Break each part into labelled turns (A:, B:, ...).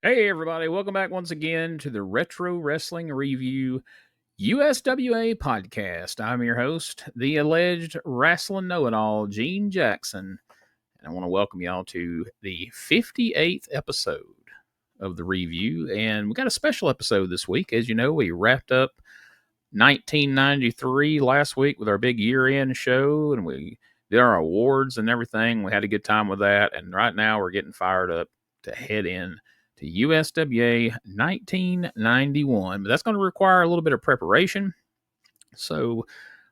A: Hey, everybody. Welcome back once again to the Retro Wrestling Review USWA podcast. I'm your host, the alleged wrestling know-it-all, Gene Jackson. And I want to welcome y'all to the 58th episode of the review. And we got a special episode this week. As you know, we wrapped up 1993 last week with our big year-end show, and we did our awards and everything. We had a good time with that. And right now we're getting fired up to head in to USWA 1991, but that's going to require a little bit of preparation. So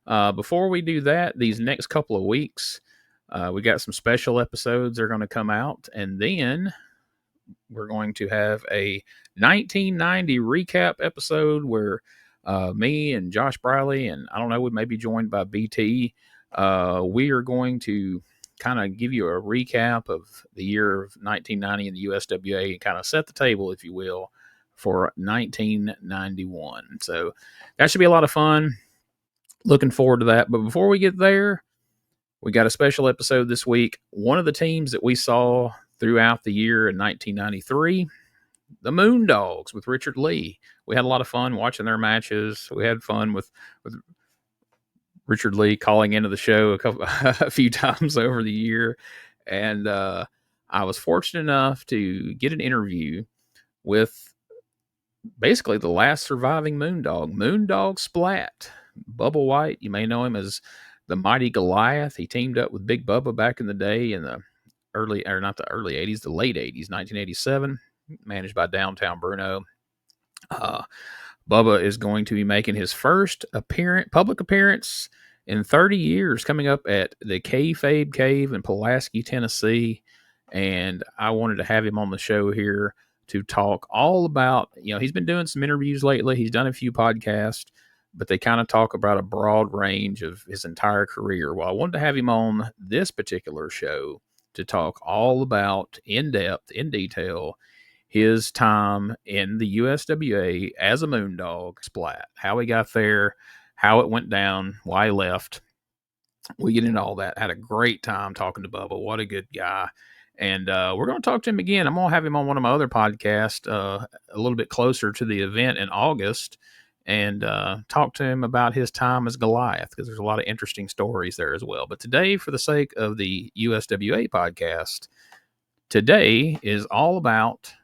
A: before we do that, these next couple of weeks, we got some special episodes that are going to come out, and then we're going to have a 1990 recap episode where me and Josh Briley, and I don't know, we may be joined by BT. We are going to kind of give you a recap of the year of 1990 in the USWA and kind of set the table, if you will, for 1991. So that should be a lot of fun. Looking forward to that. But before we get there, we got a special episode this week. One of the teams that we saw throughout the year in 1993, the Moondogs with Richard Lee. We had a lot of fun watching their matches. We had fun with Richard Lee calling into the show a few times over the year. And I was fortunate enough to get an interview with basically the last surviving Moondog, Moondog Splat. Bubba White, you may know him as the Mighty Goliath. He teamed up with Big Bubba back in the day in the not the early 80s, the late 80s, 1987, managed by Downtown Bruno. Bubba is going to be making his first public appearance in 30 years, coming up at the Kayfabe Cave in Pulaski, Tennessee. And I wanted to have him on the show here to talk all about, he's been doing some interviews lately. He's done a few podcasts, but they kind of talk about a broad range of his entire career. Well, I wanted to have him on this particular show to talk all about, in depth, in detail, his time in the USWA as a Moondog Splat, how he got there, how it went down, why he left. We get into all that. Had a great time talking to Bubba. What a good guy. And we're going to talk to him again. I'm going to have him on one of my other podcasts a little bit closer to the event in August and talk to him about his time as Goliath, because there's a lot of interesting stories there as well. But today, for the sake of the USWA podcast, today is all about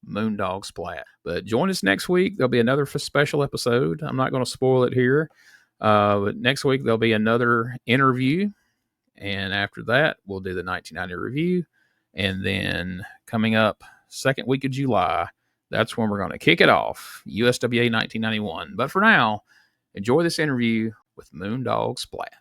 A: Moondog Splat. But join us next week. There'll be another special episode. I'm not going to spoil it here. But next week, there'll be another interview. And after that, we'll do the 1990 review. And then coming up second week of July, that's when we're going to kick it off, USWA 1991. But for now, enjoy this interview with Moondog Splat.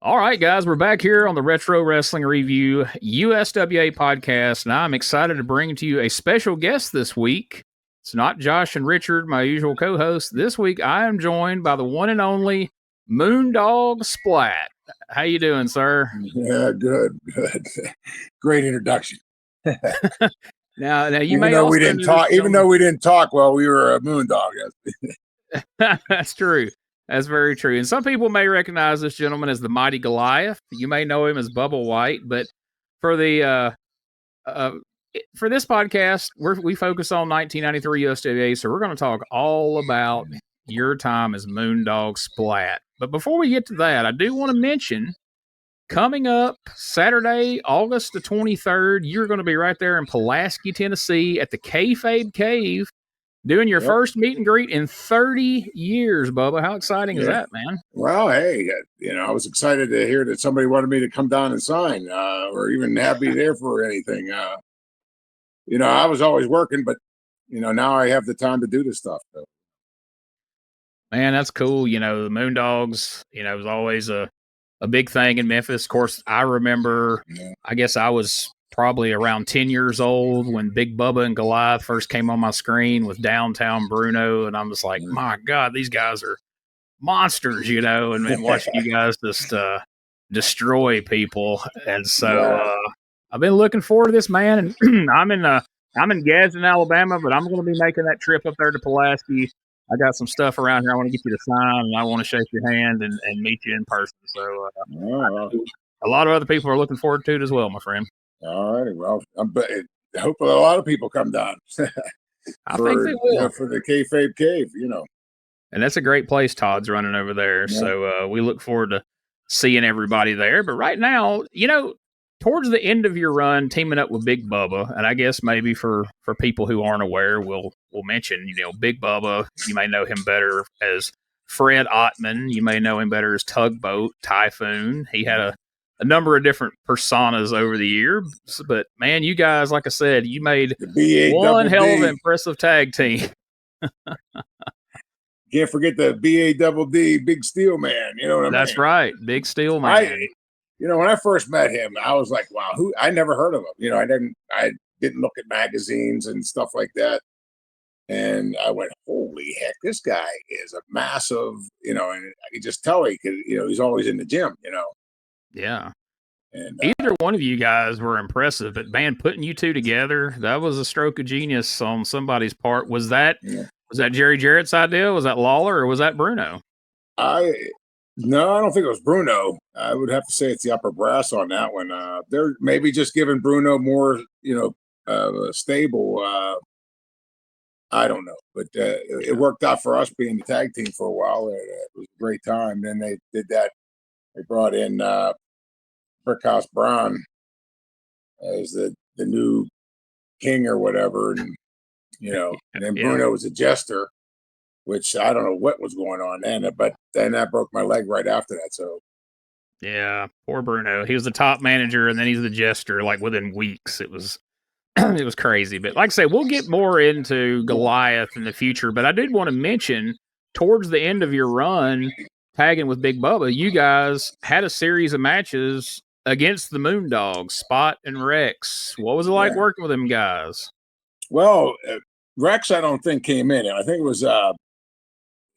A: All right, guys, we're back here on the Retro Wrestling Review USWA podcast, and I'm excited to bring to you a special guest this week. It's not Josh and Richard, my usual co-hosts. This week, I am joined by the one and only Moondog Splat. How you doing, sir?
B: Yeah, good. Great introduction.
A: Now you
B: even
A: may
B: though
A: also
B: we didn't talk, even though we didn't talk while we were a Moondog.
A: That's true. That's very true. And some people may recognize this gentleman as the Mighty Goliath. You may know him as Bubba White. But for the for this podcast, we focus on 1993 USWA, so we're going to talk all about your time as Moondog Splat. But before we get to that, I do want to mention, coming up Saturday, August the 23rd, you're going to be right there in Pulaski, Tennessee at the Kayfabe Cave, doing your first meet and greet in 30 years, Bubba. How exciting is that, man?
B: Well, hey, I was excited to hear that somebody wanted me to come down and sign, or even have me there for anything. I was always working, but, now I have the time to do this stuff. So.
A: Man, that's cool. The Moondogs, was always a big thing in Memphis. Of course, I remember, I guess I was probably around 10 years old when Big Bubba and Goliath first came on my screen with Downtown Bruno. And I'm just like, my God, these guys are monsters, and watching you guys just destroy people. And so I've been looking forward to this, man. And I'm in Gadsden, Alabama, but I'm going to be making that trip up there to Pulaski. I got some stuff around here I want to get you to sign, and I want to shake your hand and meet you in person. So a lot of other people are looking forward to it as well, my friend.
B: All righty. Well, hopefully a lot of people come down.
A: I think they will.
B: For the Kayfabe Cave,
A: And that's a great place Todd's running over there. Yeah. So we look forward to seeing everybody there. But right now, towards the end of your run, teaming up with Big Bubba, and I guess maybe for people who aren't aware, we'll mention, Big Bubba. You may know him better as Fred Ottman. You may know him better as Tugboat, Typhoon. He had a number of different personas over the years. But, man, you guys, like I said, you made one hell of an impressive tag team.
B: Can't forget the BADD, Big Steel Man. You know what I mean?
A: That's right, Big Steel Man.
B: When I first met him, I was like, wow, I never heard of him. I didn't look at magazines and stuff like that. And I went, holy heck, this guy is a massive, and I could just tell he's always in the gym,
A: Yeah. And either one of you guys were impressive, but man, putting you two together, that was a stroke of genius on somebody's part. Was that Jerry Jarrett's idea? Was that Lawler, or was that Bruno?
B: No, I don't think it was Bruno. I would have to say it's the upper brass on that one. They're maybe just giving Bruno more, stable. I don't know, but it worked out for us being the tag team for a while. It was a great time. Then they did that. They brought in Brickhouse Brown as the new king or whatever, and and then Bruno was a jester, which I don't know what was going on then, but then that broke my leg right after that. So
A: yeah, poor Bruno. He was the top manager, and then he's the jester. Like within weeks, it was it was crazy. But like I say, we'll get more into Goliath in the future. But I did want to mention towards the end of your run, tagging with Big Bubba, you guys had a series of matches against the Moondogs, Spot and Rex. What was it like working with them guys?
B: Well, Rex, I don't think came in. I think it was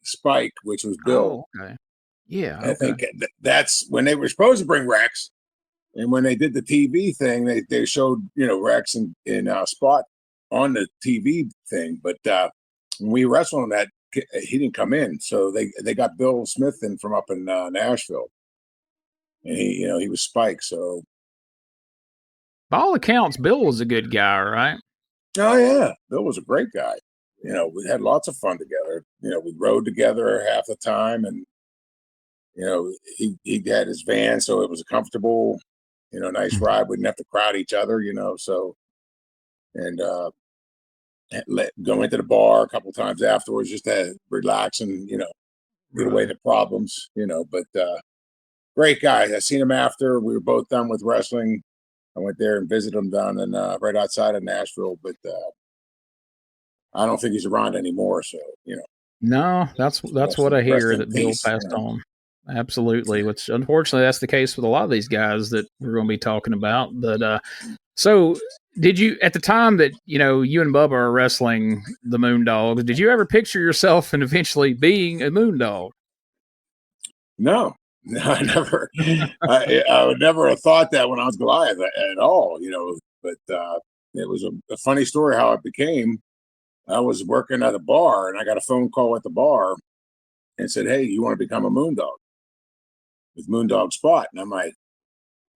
B: Spike, which was Bill.
A: Oh, okay. Yeah.
B: I think that's when they were supposed to bring Rex. And when they did the TV thing, they showed, Rex and Spot on the TV thing. But when we wrestled him, that he didn't come in. So they got Bill Smith in from up in Nashville. And he was Spike. So
A: by all accounts, Bill was a good guy, right?
B: Oh yeah, Bill was a great guy. We had lots of fun together. We rode together half the time, and he had his van, so it was a comfortable, nice ride. We didn't have to crowd each other, So, and go into the bar a couple times afterwards just to relax and get away the problems, But great guy. I seen him after we were both done with wrestling. I went there and visited him down in right outside of Nashville, but I don't think he's around anymore. So
A: No, that's what I hear, that Bill passed on. Absolutely, which unfortunately that's the case with a lot of these guys that we're going to be talking about. But so did you, at the time that you and Bubba are wrestling the Moondogs, did you ever picture yourself and eventually being a Moondog?
B: No, I never. I would never have thought that when I was Goliath at all, But it was a funny story how it became. I was working at a bar, and I got a phone call at the bar, and said, "Hey, you want to become a Moondog with Moondog Spot?" And I'm like,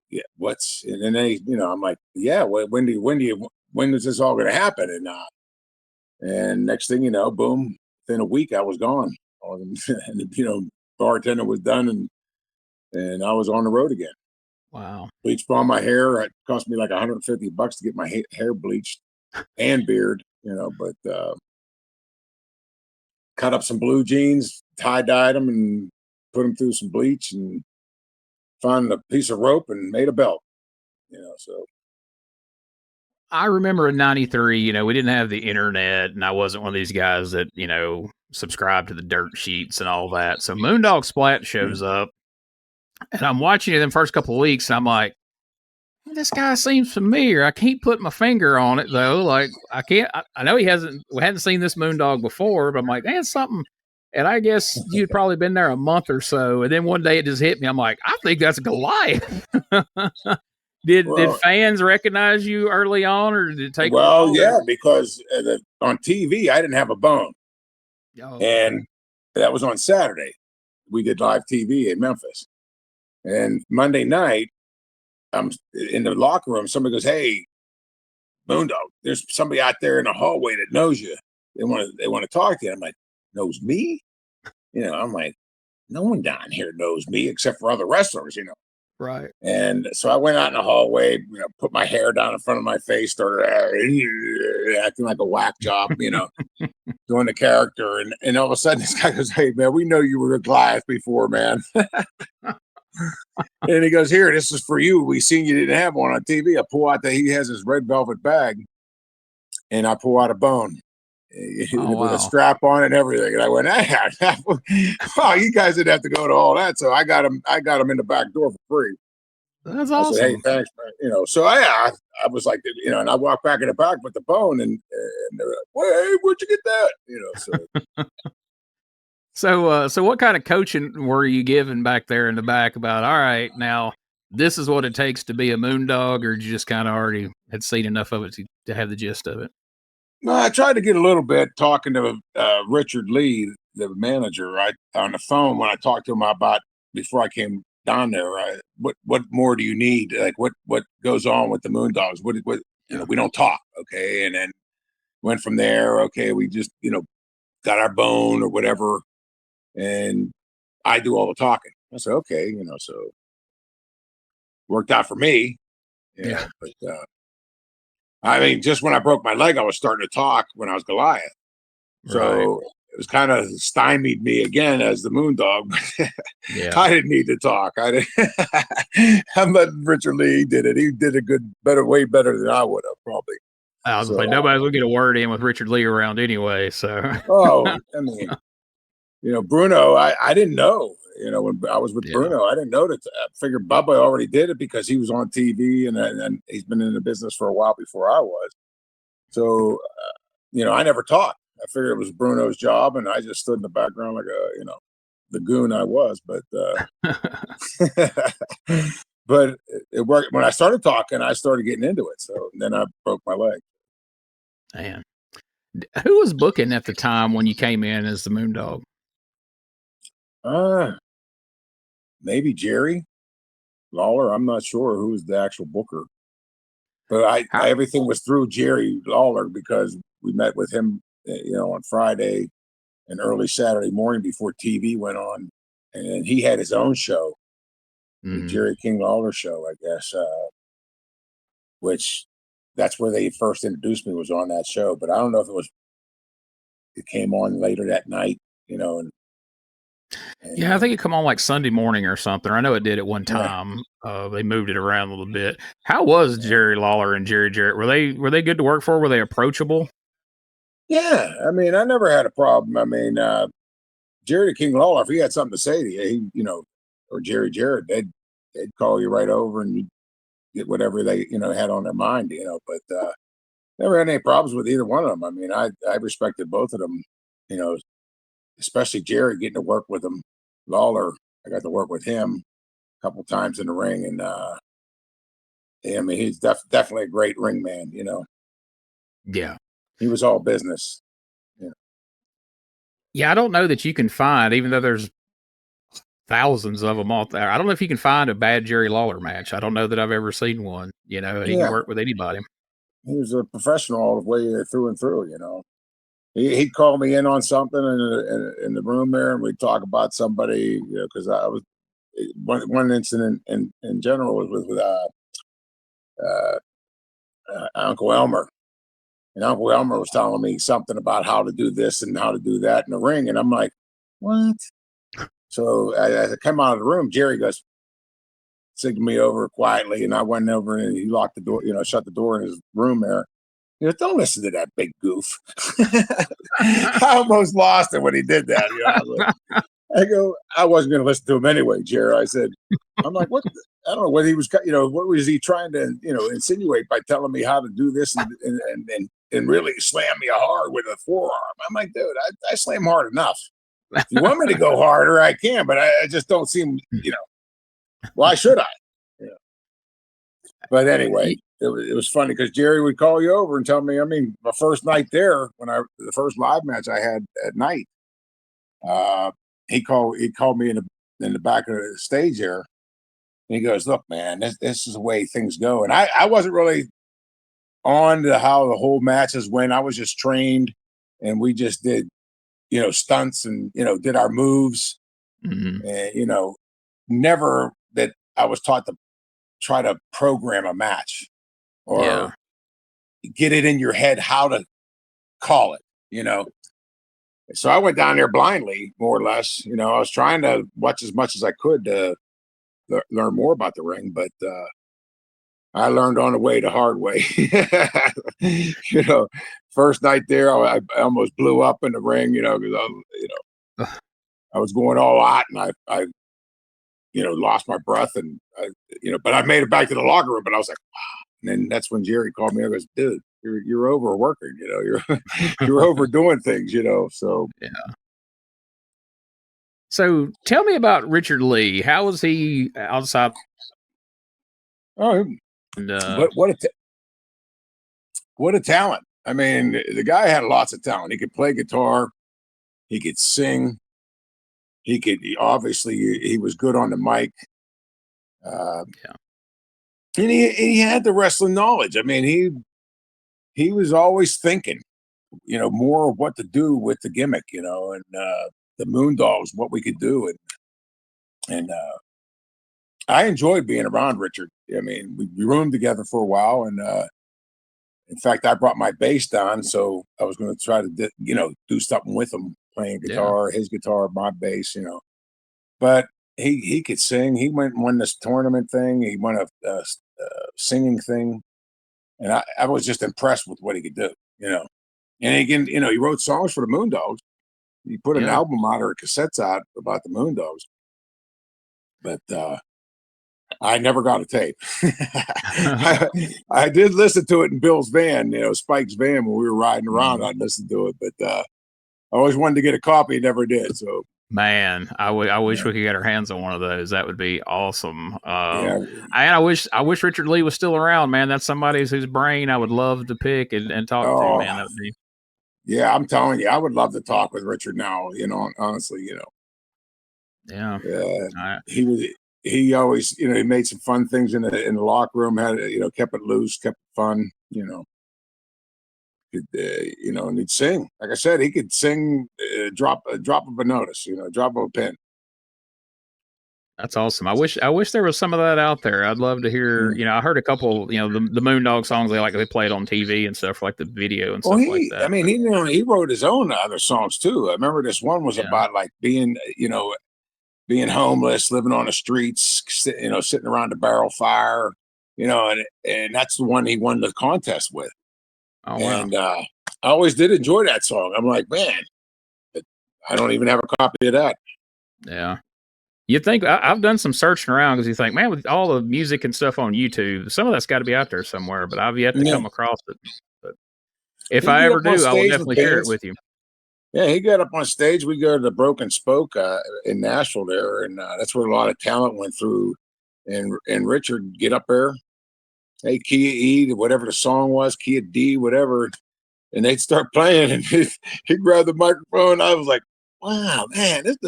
B: "Yeah, what's?" And then I'm like, "Yeah, when is this all going to happen?" And next thing you know, boom! Within a week, I was gone. And bartender was done, and I was on the road again.
A: Wow.
B: Bleached on my hair. It cost me like $150 to get my hair bleached and beard, but cut up some blue jeans, tie-dyed them, and put them through some bleach, and found a piece of rope and made a belt, so.
A: I remember in '93, we didn't have the internet, and I wasn't one of these guys that, subscribed to the dirt sheets and all that. So Moondog Splat shows up, and I'm watching it in the first couple of weeks, and I'm like, this guy seems familiar. I can't put my finger on it though. Like I can't. I know we hadn't seen this Moondog before, but I'm like, man, something. And I guess you'd probably been there a month or so. And then one day it just hit me. I'm like, I think that's Goliath. Did fans recognize you early on, or did it take a while?
B: Yeah, because on TV I didn't have a bone.
A: Oh,
B: and that was on Saturday. We did live TV in Memphis. And Monday night, I'm in the locker room. Somebody goes, "Hey, Moondog, there's somebody out there in the hallway that knows you. They want to talk to you." I'm like, "Knows me?" I'm like, "No one down here knows me except for other wrestlers."
A: Right.
B: And so I went out in the hallway, put my hair down in front of my face, started acting like a whack job, doing the character. And all of a sudden this guy goes, "Hey, man, we know you were a Goliath before, man." And he goes, "Here, this is for you. We seen you didn't have one on TV." I pull out he has his red velvet bag, and I pull out a bone with a strap on it and everything. And I went, "Oh, you guys didn't have to go to all that." So I got him in the back door for free.
A: That's awesome.
B: I said, "Hey, thanks, man." So I was like, and I walked back in the back with the bone, and they're like, "Well, hey, where'd you get that?"
A: So what kind of coaching were you given back there in the back about, all right, now this is what it takes to be a Moondog, or you just kind of already had seen enough of it to have the gist of it?
B: No, I tried to get a little bit talking to Richard Lee, the manager, right, on the phone when I talked to him about before I came down there. Right, what more do you need? Like what goes on with the Moondogs? What we don't talk, okay? And then went from there. Okay, we just got our bone or whatever, and I do all the talking. I said, okay, so worked out for me.
A: Yeah.
B: But I mean, just when I broke my leg, I was starting to talk when I was Goliath. So it was kind of stymied me again as the Moondog.
A: Yeah.
B: I didn't need to talk. I didn't. I'm letting Richard Lee did it. He did way better than I would have probably.
A: I was like, nobody's gonna get a word in with Richard Lee around anyway. So.
B: I mean, Bruno, I didn't know. When I was with Bruno, I didn't know that. I figured Bubba already did it because he was on TV and he's been in the business for a while before I was. So, I never talked. I figured it was Bruno's job, and I just stood in the background like the goon I was. But but it worked. When I started talking, I started getting into it. So then I broke my leg.
A: Man, who was booking at the time when you came in as the Moondog?
B: Maybe Jerry Lawler. I'm not sure who was the actual booker, but everything was through Jerry Lawler because we met with him, on Friday and early Saturday morning before TV went on, and he had his own show, the Jerry King Lawler show, I guess, which that's where they first introduced me, was on that show. But I don't know if it came on later that night, and
A: yeah, I think it come on like Sunday morning or something. I know it did at one time. They moved it around a little bit. How was Jerry Lawler and Jerry Jarrett? Were they good to work for? Were they approachable?
B: Yeah, I mean, I never had a problem. I mean, Jerry King Lawler, if he had something to say to you, or Jerry Jarrett, they'd call you right over and you'd get whatever they had on their mind. But never had any problems with either one of them. I mean, I respected both of them. Especially Jerry, getting to work with him. Lawler, I got to work with him a couple times in the ring, and I mean, he's definitely a great ring man.
A: Yeah,
B: he was all business.
A: Yeah, I don't know that you can find, even though there's thousands of them out there, I don't know if you can find a bad Jerry Lawler match. I don't know that I've ever seen one. He can work with anybody.
B: He was a professional all the way through and through. He'd call me in on something in the room there, and we'd talk about somebody, because I was one incident in general was with Uncle Elmer. And Uncle Elmer was telling me something about how to do this and how to do that in the ring. And I'm like, what? So I come out of the room, Jerry goes, signaled me over quietly, and I went over and he locked the door, shut the door in his room there. Don't listen to that big goof. I almost lost it when he did that. I wasn't going to listen to him anyway, Jerry. I said, I'm like, what? I don't know what he was, what was he trying to, insinuate by telling me how to do this and really slam me hard with a forearm? I'm like, dude, I slam hard enough. If you want me to go harder, I can, but I just don't seem, why should I? You know? But anyway, it was funny because Jerry would call you over and tell me, I mean, my first night there, the first live match I had at night, he called me in the back of the stage there. And he goes, look, man, this is the way things go. And I wasn't really on to how the whole matches went. I was just trained and we just did, stunts and, did our moves.
A: Mm-hmm.
B: And, never that I was taught to try to program a match or get it in your head how to call it. So I went down there blindly, more or less. I was trying to watch as much as I could to learn more about the ring, but I learned on the way the hard way. First night there, I almost blew up in the ring, because I was going all out, and I lost my breath, and but I made it back to the locker room. But I was like, wow. And then that's when Jerry called me. I goes, dude, you're overworking. You're overdoing things. So
A: yeah. So tell me about Richard Lee. How was he outside?
B: Oh, what a talent! I mean, the guy had lots of talent. He could play guitar, he could sing, obviously he was good on the mic. And he had the wrestling knowledge. I mean, he was always thinking, more of what to do with the gimmick, and the Moondogs, what we could do, and I enjoyed being around Richard. I mean, we roomed together for a while, and in fact, I brought my bass down, so I was going to try to do something with him, playing guitar, his guitar, my bass, But he could sing. He went and won this tournament thing. He won a singing thing, and I was just impressed with what he could do, And again, he wrote songs for the Moondogs. He put an album out or cassettes out about the Moondogs, but I never got a tape. I did listen to it in Bill's van, Spike's van, when we were riding around. I'd listen to it, but I always wanted to get a copy, never did. So,
A: man, I wish we could get our hands on one of those. That would be awesome. I wish Richard Lee was still around, man. That's somebody whose brain I would love to pick and talk to, man. That would be.
B: Yeah, I'm telling you, I would love to talk with Richard now. Honestly,
A: Yeah.
B: He always, he made some fun things in the locker room. Had kept it loose, kept it fun. And he'd sing. Like I said, he could sing. Drop of a notice. Drop of a pin.
A: That's awesome. I wish there was some of that out there. I'd love to hear. I heard a couple. The Moondog songs they played on TV and stuff, like the video and stuff like that.
B: I mean, he wrote his own other songs too. I remember this one was about like being homeless, living on the streets, sitting around the barrel fire, and that's the one he won the contest with.
A: Oh, wow.
B: And I always did enjoy that song. I'm like, man, I don't even have a copy of that.
A: Yeah. You think I've done some searching around because you think, man, with all the music and stuff on YouTube, some of that's got to be out there somewhere, but I've yet to come across it. But if I ever do, I will definitely share it with you.
B: Yeah, he got up on stage. We go to the Broken Spoke in Nashville there, and that's where a lot of talent went through. And Richard get up there, hey, key E, whatever the song was, key D, whatever, and they'd start playing, and he grabbed the microphone. I was like, wow, man, he's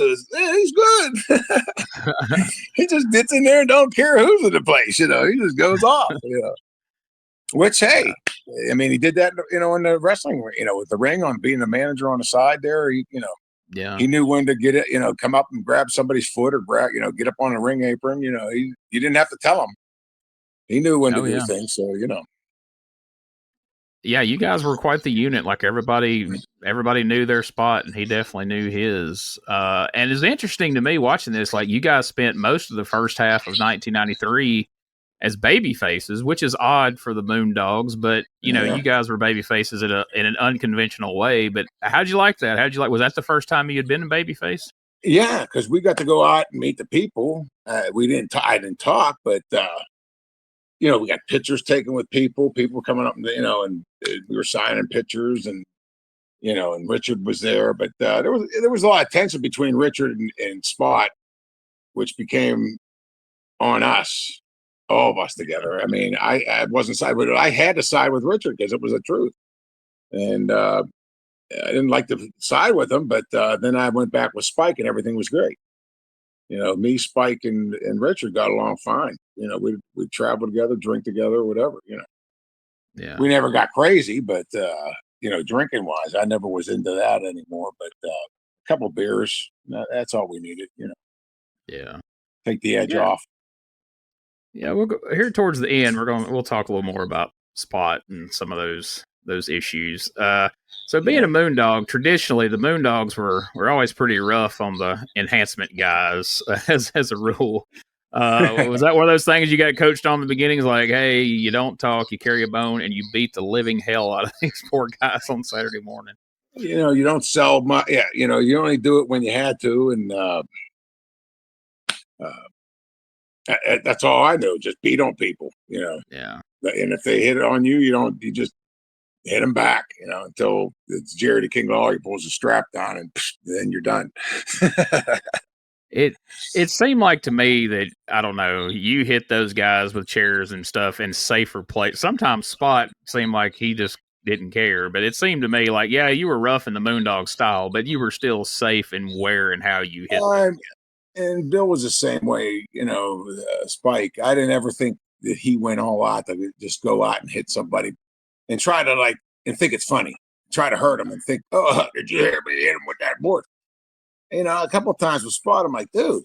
B: good. He just gets in there and don't care who's in the place, he just goes off, Which, hey, I mean, he did that, in the wrestling, with the ring on, being the manager on the side there. He knew when to get it, come up and grab somebody's foot or grab, get up on the ring apron. You didn't have to tell him. He knew when to do things. So,
A: Yeah, you guys were quite the unit. Like everybody knew their spot, and he definitely knew his. And it's interesting to me watching this. Like you guys spent most of the first half of 1993 as baby faces, which is odd for the Moondogs, but you guys were baby faces in an unconventional way. But how'd you like that? Was that the first time you had been a baby face?
B: Yeah, because we got to go out and meet the people. I didn't talk, but we got pictures taken with people coming up, and we were signing pictures, and and Richard was there, but there was a lot of tension between Richard and Spot, which became on us, all of us together. I mean, I wasn't side with it. I had to side with Richard because it was the truth, and I didn't like to side with him. But then I went back with Spike, and everything was great. Me, Spike, and Richard got along fine. We travel together, drink together, whatever.
A: Yeah.
B: We never got crazy, but drinking wise, I never was into that anymore. But a couple beers, that's all we needed.
A: Yeah.
B: Take the edge off.
A: Yeah, we'll go here towards the end. We'll talk a little more about Spot and some of those issues. So being a Moondog, traditionally the Moondogs were always pretty rough on the enhancement guys as a rule. Was that one of those things you got coached on in the beginning? Like, hey, you don't talk, you carry a bone, and you beat the living hell out of these poor guys on Saturday morning.
B: You don't sell much. Yeah, you only do it when you had to, and that's all I know. Just beat on people.
A: Yeah.
B: And if they hit it on you, you just hit them back. Until it's Jerry the King Law, he pulls the strap down, and then you're done.
A: It seemed like to me that, I don't know, you hit those guys with chairs and stuff in safer place. Sometimes Spot seemed like he just didn't care, but it seemed to me like, yeah, you were rough in the Moondog style, but you were still safe in where and how you hit them.
B: And Bill was the same way, Spike. I didn't ever think that he went all out to just go out and hit somebody and try to and think it's funny. Try to hurt him and think, oh, did you hear me hit him with that board? A couple of times with Spot, I'm like, dude,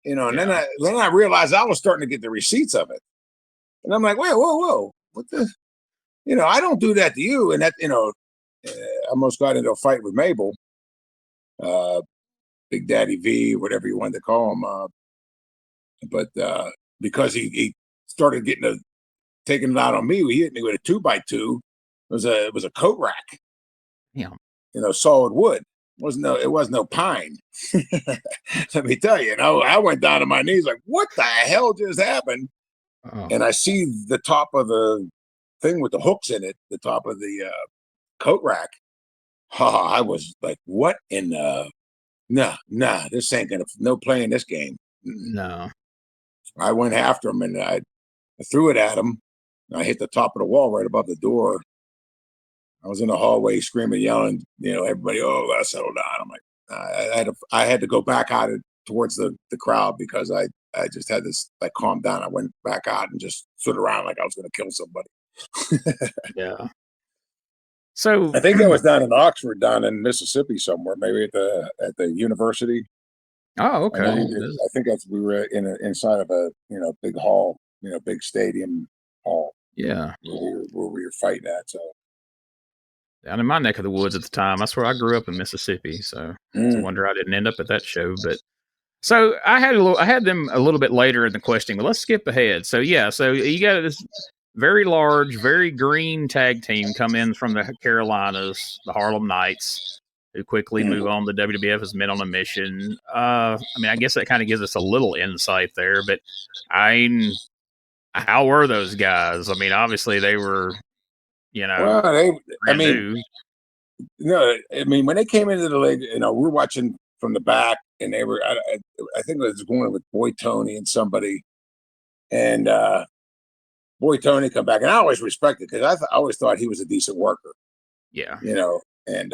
B: and then I realized I was starting to get the receipts of it. And I'm like, wait, whoa, what the, I don't do that to you. And that, I almost got into a fight with Mabel, Big Daddy V, whatever you wanted to call him. But because he started taking it out on me, he hit me with a 2x2. It was a coat rack.
A: Yeah.
B: Solid wood. It was no pine. Let me tell you, I went down to my knees like, what the hell just happened? Oh. And I see the top of the thing with the hooks in it, the top of the coat rack. I was like, what in the nah, this ain't gonna no play in this game.
A: No.
B: I went after him and I threw it at him. I hit the top of the wall right above the door. I was in the hallway screaming, yelling, everybody, oh, gotta settle down. I'm like, I had to go back out towards the crowd because I just had this calm down. I went back out and just stood around like I was gonna kill somebody.
A: Yeah. So
B: I think that was down in Oxford, down in Mississippi somewhere, maybe at the university.
A: Oh, okay.
B: I think we were inside of a big hall, big stadium hall.
A: Yeah,
B: where we were fighting at. So
A: down in my neck of the woods at the time, that's where I grew up in Mississippi. So it's a wonder I didn't end up at that show. But so I had them a little bit later in the questioning, but let's skip ahead. So so you got this very large, very green tag team come in from the Carolinas, the Harlem Knights, who quickly move on to WWF as Men on a Mission. I guess that kind of gives us a little insight there, but how were those guys? Obviously they were,
B: when they came into the league, we're watching from the back, and they were, I think it was going with Boy Tony and somebody, and Boy Tony come back, and I always respected because I always thought he was a decent worker.
A: Yeah,
B: and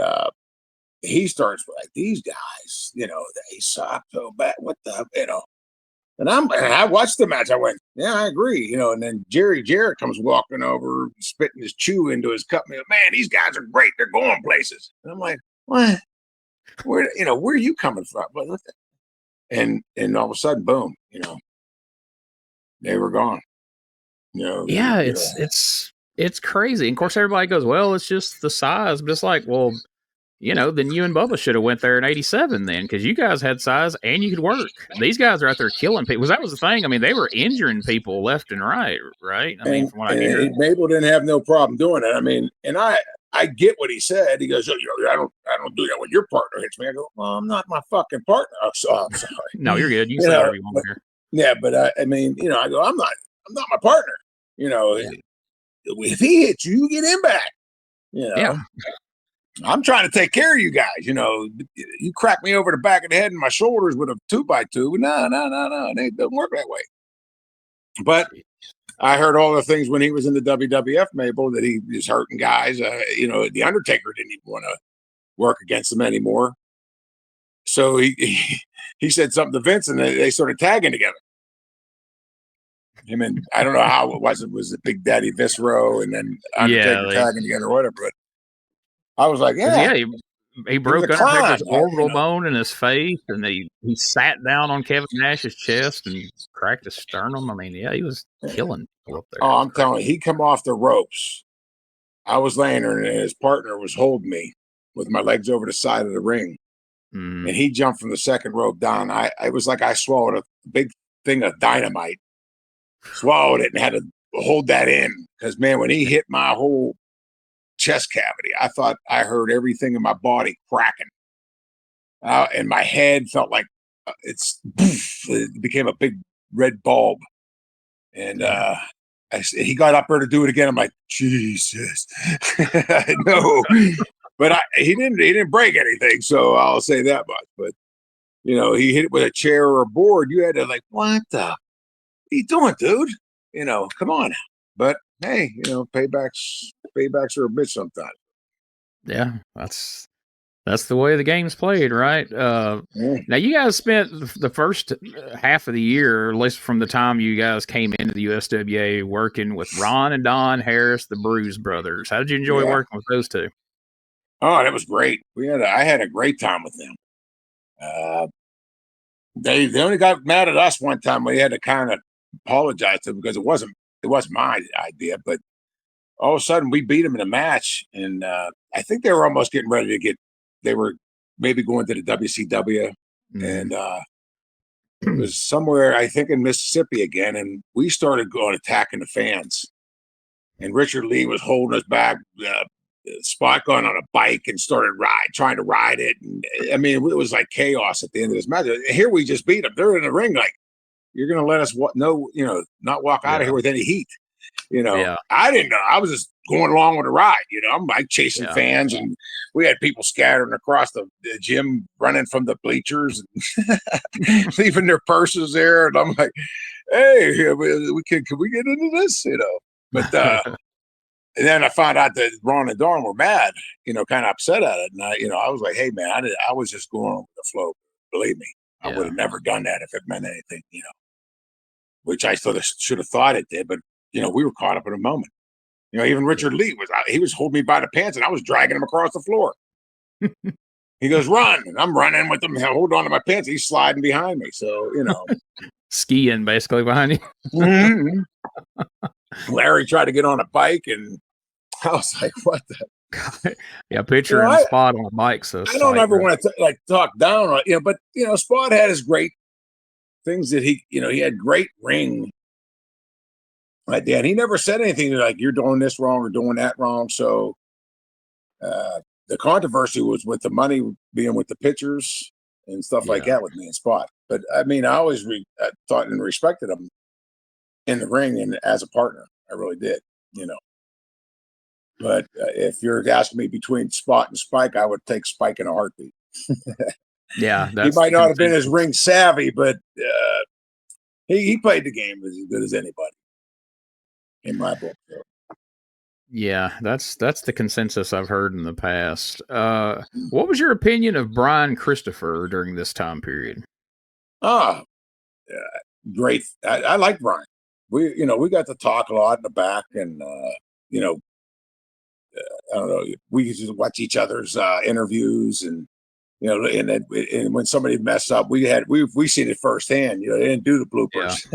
B: he starts with like, these guys, they suck so bad. What the, And I watched the match. I went, yeah, I agree. And then Jerry Jarrett comes walking over, spitting his chew into his cup. Man, these guys are great. They're going places. And I'm like, what? Where are you coming from? And all of a sudden, boom, they were gone.
A: Yeah, it's crazy. And of course, everybody goes, well, it's just the size. But it's like, well, then you and Bubba should have went there in '87 then, because you guys had size and you could work. These guys are out there killing people. That was the thing. They were injuring people left and right. From what I hear,
B: Mabel didn't have no problem doing it. And I get what he said. He goes, I don't do that when your partner hits me. I go, well, I'm not my fucking partner. I'm sorry.
A: No, you're good. You can say whatever you want here.
B: Yeah, but I go, I'm not my partner. If he hits you, you get him back.
A: Yeah.
B: I'm trying to take care of you guys. You know, you crack me over the back of the head and my shoulders with a 2x2. No. It doesn't work that way. But I heard all the things when he was in the WWF, Mabel, that he was hurting guys. You know, the Undertaker didn't even want to work against him anymore. So he said something to Vince, and they started tagging together. Him and I don't know how it was. It was the Big Daddy Viscero and then Undertaker tagging together or whatever. But I was like, yeah,
A: he broke Undertaker's orbital
B: you know.
A: bone in his face, and he sat down on Kevin Nash's chest and cracked his sternum. I mean, yeah, he was killing people up there.
B: Oh, I'm telling you, he come off the ropes. I was laying there, and his partner was holding me with my legs over the side of the ring. And he jumped from the second rope down. I was like I swallowed a big thing of dynamite, swallowed it, and had to hold that in because, man, when he hit my whole chest cavity, I thought I heard everything in my body cracking. And my head felt like it became a big red bulb. And he got up there to do it again. I'm like, Jesus, no. But he didn't break anything, so I'll say that much. But you know, he hit it with a chair or a board. You had to like, what are you doing, dude? You know, come on. But hey, you know, paybacks are a bitch sometimes.
A: Yeah, that's the way the game's played, right? Now you guys spent the first half of the year, at least from the time you guys came into the USWA, working with Ron and Don Harris, the Bruise Brothers. How did you enjoy working with those two?
B: Oh, that was great. I had a great time with them. They only got mad at us one time. We had to kind of apologize to them because it wasn't my idea. But all of a sudden, we beat them in a match, and I think they were almost getting ready to get. They were maybe going to the WCW, and it was somewhere I think in Mississippi again. And we started going attacking the fans, and Richard Lee was holding us back. Spot got on a bike and started trying to ride it. And I mean, it was like chaos at the end of this match. Here we just beat them. They're in the ring like, you're going to let us not walk out of here with any heat. You know, I didn't know. I was just going along with the ride. You know, I'm like chasing fans, and we had people scattering across the gym, running from the bleachers, and leaving their purses there. And I'm like, hey, can we get into this? You know, but and then I found out that Ron and Dawn were mad, you know, kind of upset at it. And I was like, hey man, I was just going with the flow. Believe me, I would have never done that if it meant anything, you know, which I should have thought it did. But, you know, we were caught up in a moment. You know, even Richard Lee was holding me by the pants and I was dragging him across the floor. He goes, run. And I'm running with him, hold on to my pants. He's sliding behind me. So, you know,
A: skiing basically behind you.
B: Larry tried to get on a bike and I was like, what the?
A: Picture him Spot on a bike. So
B: I don't ever want to talk down on, but, Spot had his great things that he had great ring idea. And he never said anything like, you're doing this wrong or doing that wrong. So the controversy was with the money being with the pitchers and stuff like that with me and Spot. But I mean, I always thought and respected him in the ring and as a partner. I really did, But if you're asking me between Spot and Spike, I would take Spike in a heartbeat.
A: Yeah,
B: he might not have been as ring savvy, but he played the game as good as anybody in my book. So.
A: Yeah, that's the consensus I've heard in the past. What was your opinion of Brian Christopher during this time period?
B: Great. I like Brian. We got to talk a lot in the back, and I don't know. We used to watch each other's interviews, and and when somebody messed up, we seen it firsthand. They didn't do the bloopers.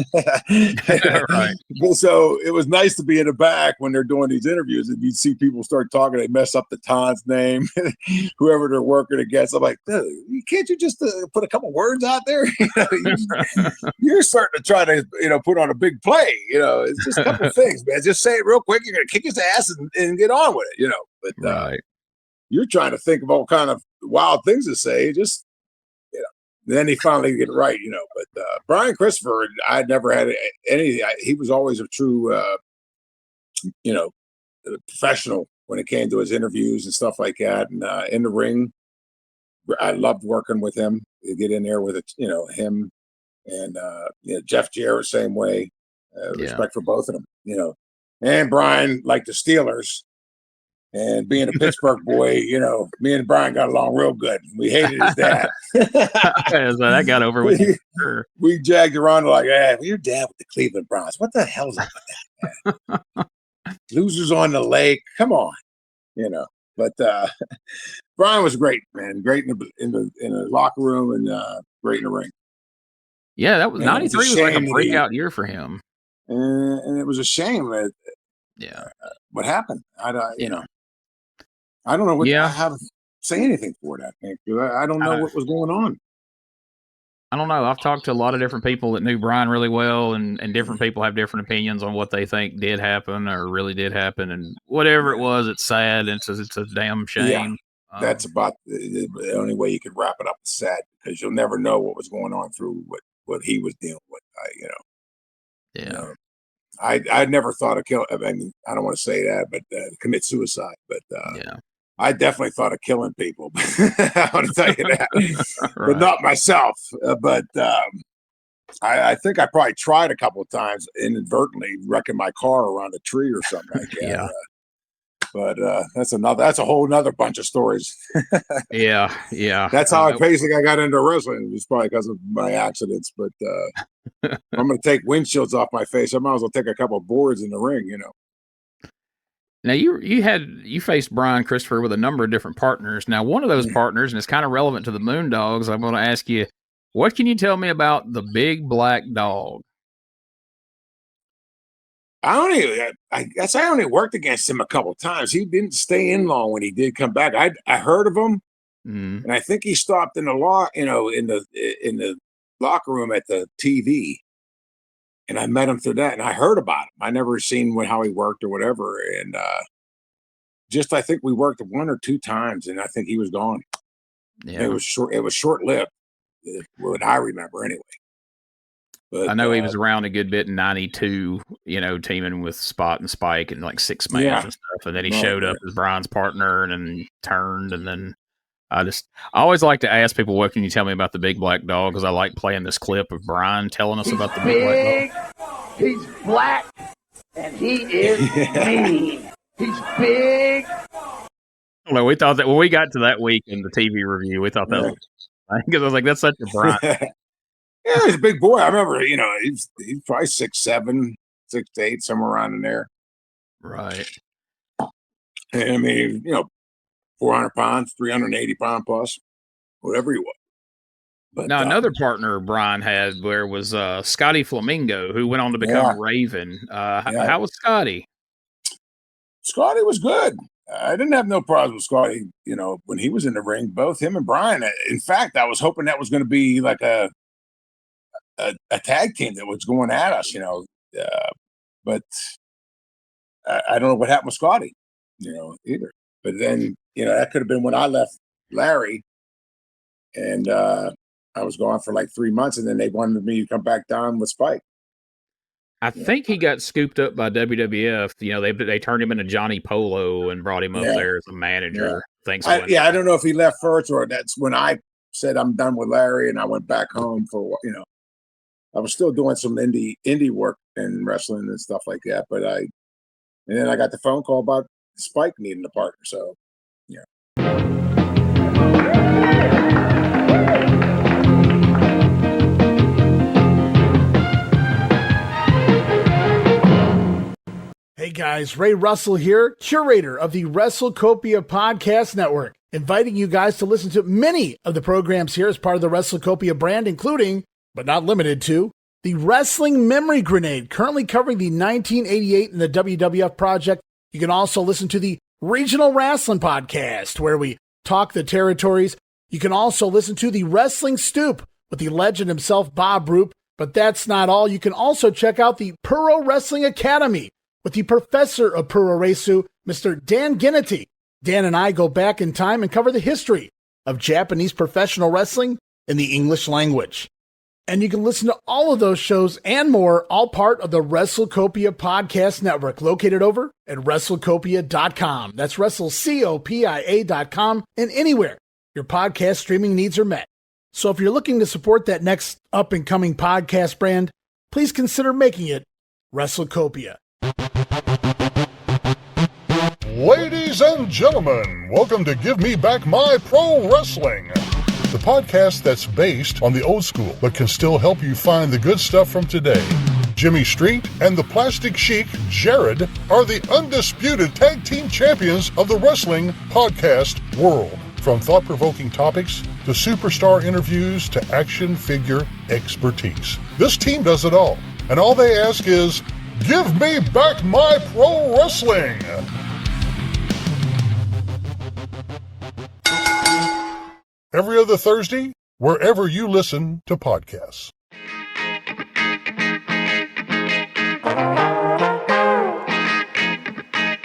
A: Yeah. Right.
B: So it was nice to be in the back when they're doing these interviews, and you'd see people start talking. They mess up the Ton's name, whoever they're working against. I'm like, can't you just put a couple words out there? You're starting to try to put on a big play. It's just a couple things, man. Just say it real quick. You're gonna kick his ass and get on with it. But
A: right.
B: You're trying to think of all kind of wild things to say. Just then he finally get it right. But Brian Christopher, I'd never had any. He was always a true professional when it came to his interviews and stuff like that. And in the ring, I loved working with him. You get in there with it, him and Jeff Jarrett, same way. Respect for both of them, and Brian, like the Steelers. And being a Pittsburgh boy, me and Brian got along real good. We hated his dad.
A: So that got over with. Sure.
B: We jagged around like, your dad with the Cleveland Browns. What the hell's up with that, man? Losers on the lake. Come on, But Brian was great, man. Great in the locker room and great in the ring.
A: Yeah, that was 93 was like a breakout year for him.
B: And it was a shame that what happened. I don't know how to say anything for that, man. I don't know what was going on.
A: I don't know. I've talked to a lot of different people that knew Brian really well, and different people have different opinions on what they think did happen or really did happen. And whatever it was, it's sad. And it's a damn shame.
B: Yeah, that's about the only way you could wrap it up. It's sad because you'll never know what was going on through what he was dealing with. I never thought of killing. I mean, I don't want to say that, but commit suicide. But I definitely thought of killing people. I want to tell you that,
A: right.
B: But not myself. But I think I probably tried a couple of times inadvertently wrecking my car around a tree or something like that. But that's a whole nother bunch of stories.
A: Yeah.
B: That's how basically I got into wrestling. It was probably because of my accidents. But I'm going to take windshields off my face. I might as well take a couple of boards in the ring,
A: Now you faced Brian Christopher with a number of different partners. Now one of those partners, and it's kind of relevant to the Moondogs, I'm going to ask you, what can you tell me about the Blg Black Dog?
B: I guess I only worked against him a couple of times. He didn't stay in long when he did come back. I heard of him, and I think he stopped in the in the locker room at the TV, and I met him through that. And I heard about him. I never seen how he worked or whatever. And I think we worked 1 or 2 times, and I think he was gone. Yeah, it was short. It was short lived, what I remember anyway. But,
A: I know he was around a good bit in 92, teaming with Spot and Spike and like 6 man and stuff. And then he showed up as Brian's partner and then turned. And then I always like to ask people, what can you tell me about the Blg Black Dog? Because I like playing this clip of Brian telling us about the Blg Black Dog.
C: He's black and he is mean. He's big.
A: Well, we thought that when we got to that week in the TV review, we thought that was, because I was like, that's such a Brian.
B: Yeah, he's a big boy. I remember, he's probably 6'7", 6'8", somewhere around in there.
A: Right.
B: And I mean, 400 pounds, 380 pound plus, whatever he was. But
A: now, another partner Brian had was Scotty Flamingo, who went on to become Raven. How was Scotty?
B: Scotty was good. I didn't have no problems with Scotty, when he was in the ring, both him and Brian. In fact, I was hoping that was going to be like a tag team that was going at us, but I don't know what happened with Scotty, either. But then, that could have been when I left Larry, and I was gone for like 3 months, and then they wanted me to come back down with Spike.
A: I think he got scooped up by WWF. They turned him into Johnny Polo and brought him up there as a manager.
B: I don't know if he left first or that's when I said I'm done with Larry, and I went back home for I was still doing some indie work and wrestling and stuff like that, and then I got the phone call about Spike needing a partner. So,
D: Hey guys, Ray Russell here, curator of the WrestleCopia Podcast Network, inviting you guys to listen to many of the programs here as part of the WrestleCopia brand, including, but not limited to, the Wrestling Memory Grenade, currently covering the 1988 and the WWF project. You can also listen to the Regional Wrestling Podcast, where we talk the territories. You can also listen to the Wrestling Stoop with the legend himself, Bob Roop. But that's not all. You can also check out the Puro Wrestling Academy with the professor of Puro Resu, Mr. Dan Ginnity. Dan and I go back in time and cover the history of Japanese professional wrestling in the English language. And you can listen to all of those shows and more, all part of the WrestleCopia Podcast Network, located over at WrestleCopia.com. That's WrestleCopia.com, and anywhere your podcast streaming needs are met. So if you're looking to support that next up-and-coming podcast brand, please consider making it WrestleCopia.
E: Ladies and gentlemen, welcome to Give Me Back My Pro Wrestling, the podcast that's based on the old school but can still help you find the good stuff from today. Jimmy Street and the Plastic Sheik, Jared, are the undisputed tag team champions of the wrestling podcast world. From thought-provoking topics to superstar interviews to action figure expertise. This team does it all, and all they ask is, give me back my pro wrestling! Every other Thursday, wherever you listen to podcasts.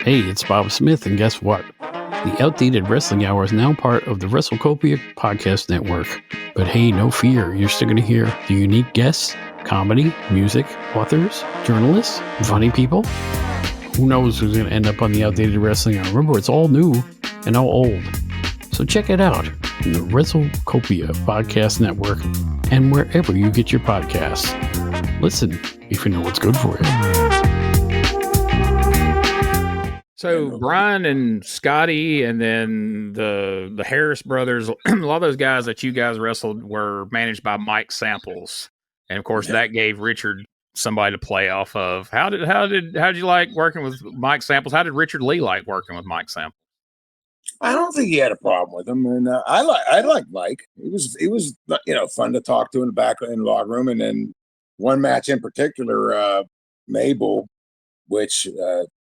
F: Hey, it's Bob Smith, and guess what? The Outdated Wrestling Hour is now part of the WrestleCopia Podcast Network. But hey, no fear, you're still going to hear the unique guests, comedy, music, authors, journalists, funny people. Who knows who's going to end up on the Outdated Wrestling Hour? Remember, it's all new and all old. So check it out in the WrestleCopia Podcast Network and wherever you get your podcasts. Listen if you know what's good for you.
A: So Brian and Scotty, and then the Harris brothers, a lot of those guys that you guys wrestled were managed by Mike Samples, and of course that gave Richard somebody to play off of. How did you like working with Mike Samples? How did Richard Lee like working with Mike Samples?
B: I don't think he had a problem with him, and I like Mike. He was fun to talk to in the locker room, and then one match in particular, Mabel, which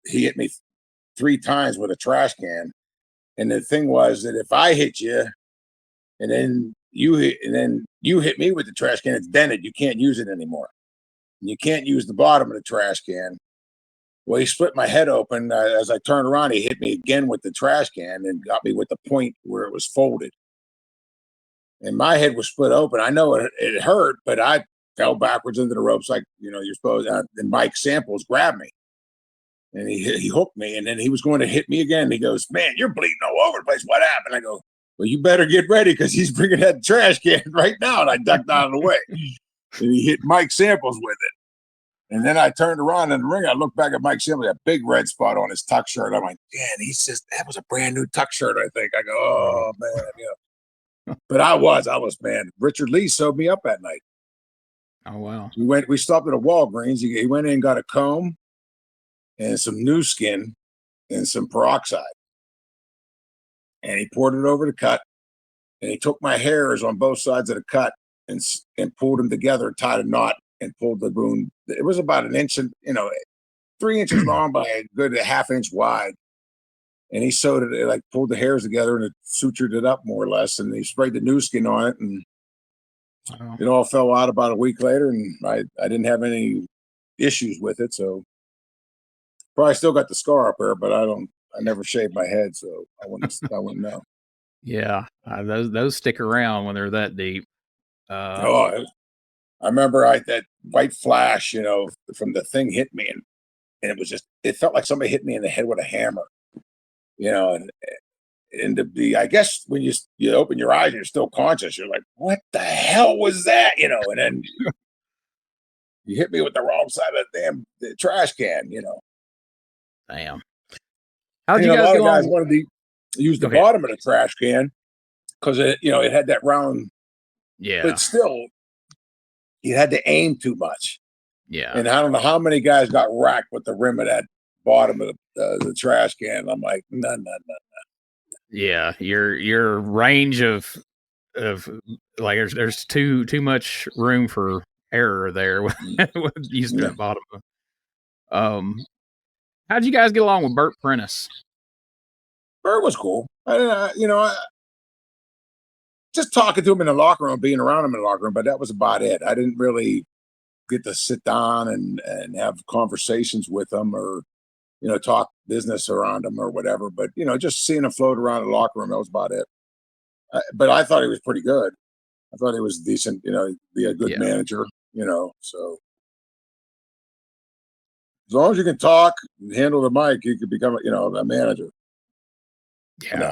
B: he hit me 3 times with a trash can, and the thing was that if I hit you, and then you hit me with the trash can, it's dented. You can't use it anymore. And you can't use the bottom of the trash can. Well, he split my head open. As I turned around, he hit me again with the trash can and got me with the point where it was folded. And my head was split open. I know it hurt, but I fell backwards into the ropes like, you're supposed to. Then Mike Samples grabbed me. And he hooked me, and then he was going to hit me again. He goes, man, you're bleeding all over the place. What happened? I go, well, you better get ready because he's bringing that trash can right now. And I ducked out of the way. And he hit Mike Samples with it. And then I turned around in the ring. I looked back at Mike Samples, a big red spot on his tuck shirt. I'm like, man, he says that was a brand new tuck shirt, I think. I go, oh, man. But I was, man. Richard Lee sewed me up that night.
A: Oh, wow.
B: We stopped at a Walgreens. He went in and got a comb and some new skin and some peroxide. And he poured it over the cut. And he took my hairs on both sides of the cut and pulled them together, tied a knot, and pulled the wound. It was about an inch, 3 inches long by a good half inch wide. And he sewed it, pulled the hairs together and it sutured it up more or less. And he sprayed the new skin on it, and it all fell out about a week later. And I didn't have any issues with it. So probably still got the scar up there, but I never shaved my head. So I wouldn't know.
A: Yeah. Those stick around when they're that deep.
B: I remember that white flash, from the thing hit me, and it felt like somebody hit me in the head with a hammer, and to be, I guess when you open your eyes and you're still conscious, you're like, what the hell was that? And then you hit me with the wrong side of the trash can,
A: Damn. How'd you
B: a
A: guys
B: lot
A: get
B: of guys
A: along?
B: wanted to use the bottom of the trash can because it had that round, but still you had to aim too much.
A: Yeah.
B: And I don't know how many guys got racked with the rim of that bottom of the trash can. I'm like, no.
A: Yeah. Your range of like there's too much room for error there with using that bottom. How'd you guys get along with Bert Prentice?
B: Bert was cool. Just talking to him in the locker room, being around him in the locker room, but that was about it. I didn't really get to sit down and have conversations with him or, talk business around him or whatever. But, just seeing him float around the locker room, that was about it. But I thought he was pretty good. I thought he was decent, be a good manager, so as long as you can talk and handle the mic, you could become, a manager.
A: Yeah.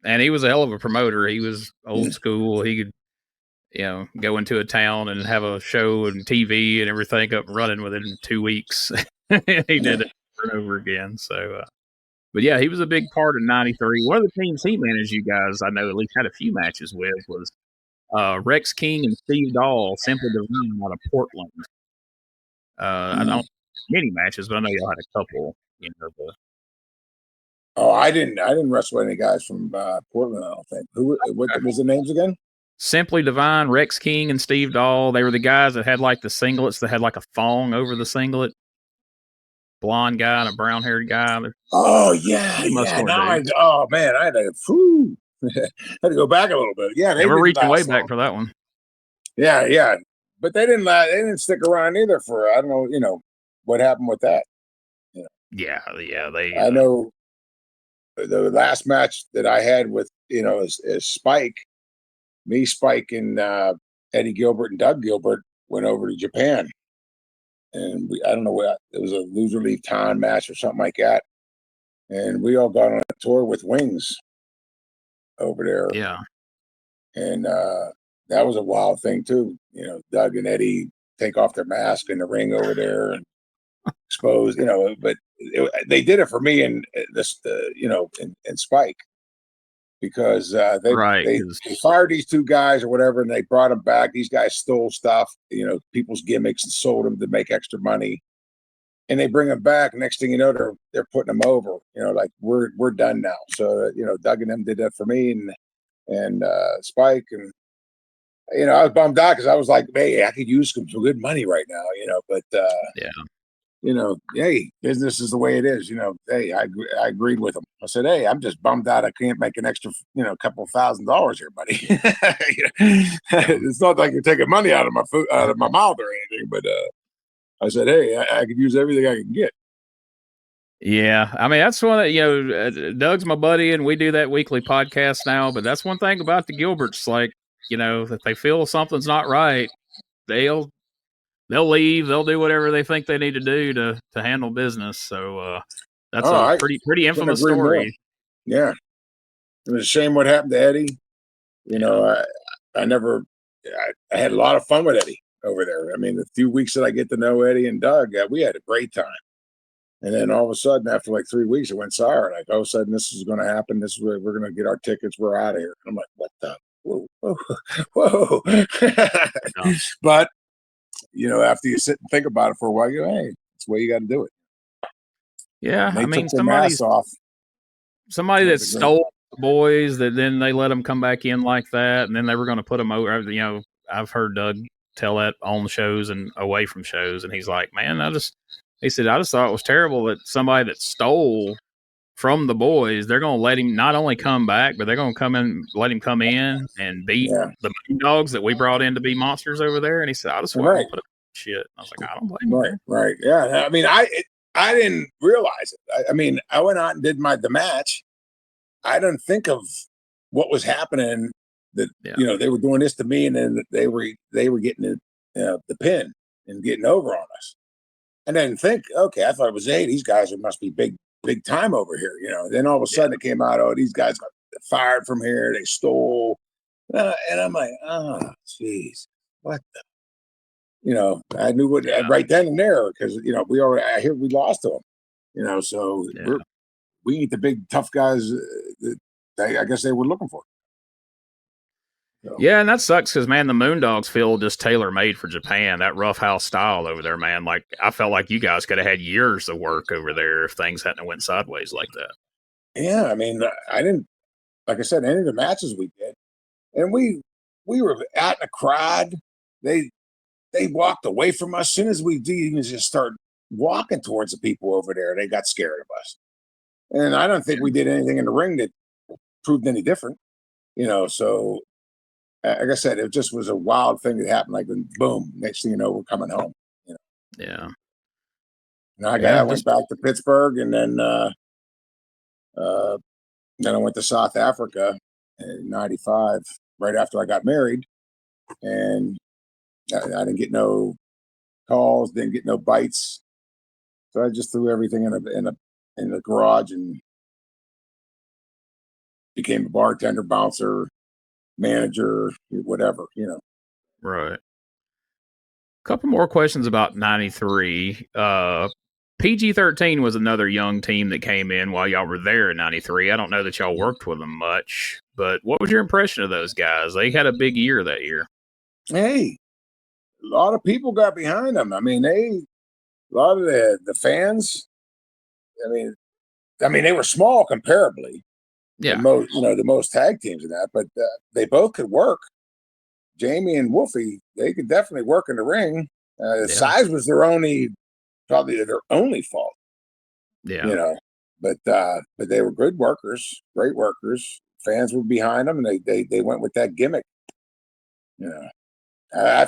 A: And he was a hell of a promoter. He was old school. He could, go into a town and have a show and TV and everything up and running within 2 weeks. He did it over and over again. So, but yeah, he was a big part of '93. One of the teams he managed, you guys, I know at least had a few matches with, was Rex King and Steve Dahl, Simply Divine out of Portland. I don't many matches, but I know y'all had a couple.
B: Oh, I didn't wrestle any guys from Portland. I don't think. What was the names again?
A: Simply Divine, Rex King, and Steve Dahl. They were the guys that had like the singlets that had like a thong over the singlet. Blonde guy and a brown haired guy.
B: Oh yeah. Oh man, I had to had to go back a little bit. Yeah,
A: they were reaching way back for that one.
B: Yeah, but they didn't stick around either for I don't know what happened with that.
A: Yeah. They.
B: I know the last match that I had with is Spike. Me, Spike, and Eddie Gilbert and Doug Gilbert went over to Japan, and I don't know what it was, a loser leave town match or something like that, and we all got on a tour with Wings over there.
A: Yeah,
B: and that was a wild thing too. Doug and Eddie take off their mask in the ring over there and expose. But they did it for me and and Spike. Because they fired these two guys or whatever, and they brought them back. These guys stole stuff, people's gimmicks, and sold them to make extra money. And they bring them back. Next thing you know, they're putting them over. Like we're done now. So Doug and them did that for me, and Spike, and I was bummed out because I was like, hey, I could use some good money right now, but hey, business is the way it is. Hey, I agreed with him. I said, hey, I'm just bummed out. I can't make an extra, couple $1,000s here, buddy. It's not like you're taking money out of my mouth or anything, but I said, hey, I could use everything I can get.
A: Yeah, I mean that's one that Doug's my buddy, and we do that weekly podcast now. But that's one thing about the Gilberts, like if they feel something's not right, they'll leave. They'll do whatever they think they need to do to handle business. So that's a pretty infamous story.
B: More. Yeah, it was a shame what happened to Eddie. I had a lot of fun with Eddie over there. I mean, the few weeks that I get to know Eddie and Doug, we had a great time. And then all of a sudden, after like 3 weeks, it went sour. Like all of a sudden, this is going to happen. This is where we're going to get our tickets. We're out of here. I'm like, what the? Whoa. But after you sit and think about it for a while, you go, hey, that's the way you got to do it.
A: Yeah, I mean, somebody that stole the boys, that then they let them come back in like that, and then they were going to put them over. I've heard Doug tell that on shows and away from shows, and he's like, man, I just thought it was terrible that somebody that stole from the boys, they're going to let him not only come back, but they're going to let him come in and beat the Moondogs that we brought in to be monsters over there. And he said, I just want to put up shit. I was like, I don't blame him.
B: Right. Yeah. I mean, I didn't realize it. I mean, I went out and did the match. I didn't think of what was happening, that, they were doing this to me, and then they were getting the pin and getting over on us. And then think, okay, I thought it was, hey, these guys must be big time over here, Then all of a sudden it came out, oh, these guys got fired from here, they stole, and I'm like, oh, jeez, what the, I knew what right then and there, because I hear we lost to them, so we ain't the big tough guys that I guess they were looking for. So.
A: Yeah, and that sucks because, man, the Moondogs feel just tailor-made for Japan, that roughhouse style over there, man. Like, I felt like you guys could have had years of work over there if things hadn't went sideways like that.
B: Yeah, I mean, I didn't, like I said, any of the matches we did, and we were out in the crowd. They walked away from us. As soon as we even just started walking towards the people over there, they got scared of us. And I don't think we did anything in the ring that proved any different, so... Like I said, it just was a wild thing that happened. Like, boom! Next thing you know, we're coming home.
A: Yeah.
B: And I went back to Pittsburgh, and then I went to South Africa in '95. right after I got married, and I didn't get no calls, didn't get no bites, so I just threw everything in the garage and became a bartender, bouncer, manager, whatever,
A: Right. Couple more questions about 93. PG-13 was another young team that came in while y'all were there in 93. I don't know that y'all worked with them much, but what was your impression of those guys? They had a big year that year.
B: Hey, a lot of people got behind them. I mean, a lot of the fans. I mean, they were small comparably.
A: Yeah.
B: The most tag teams in that, but they both could work. Jamie and Wolfie, they could definitely work in the ring. Size was probably their only fault.
A: Yeah.
B: But they were good workers, great workers. Fans were behind them, and they went with that gimmick.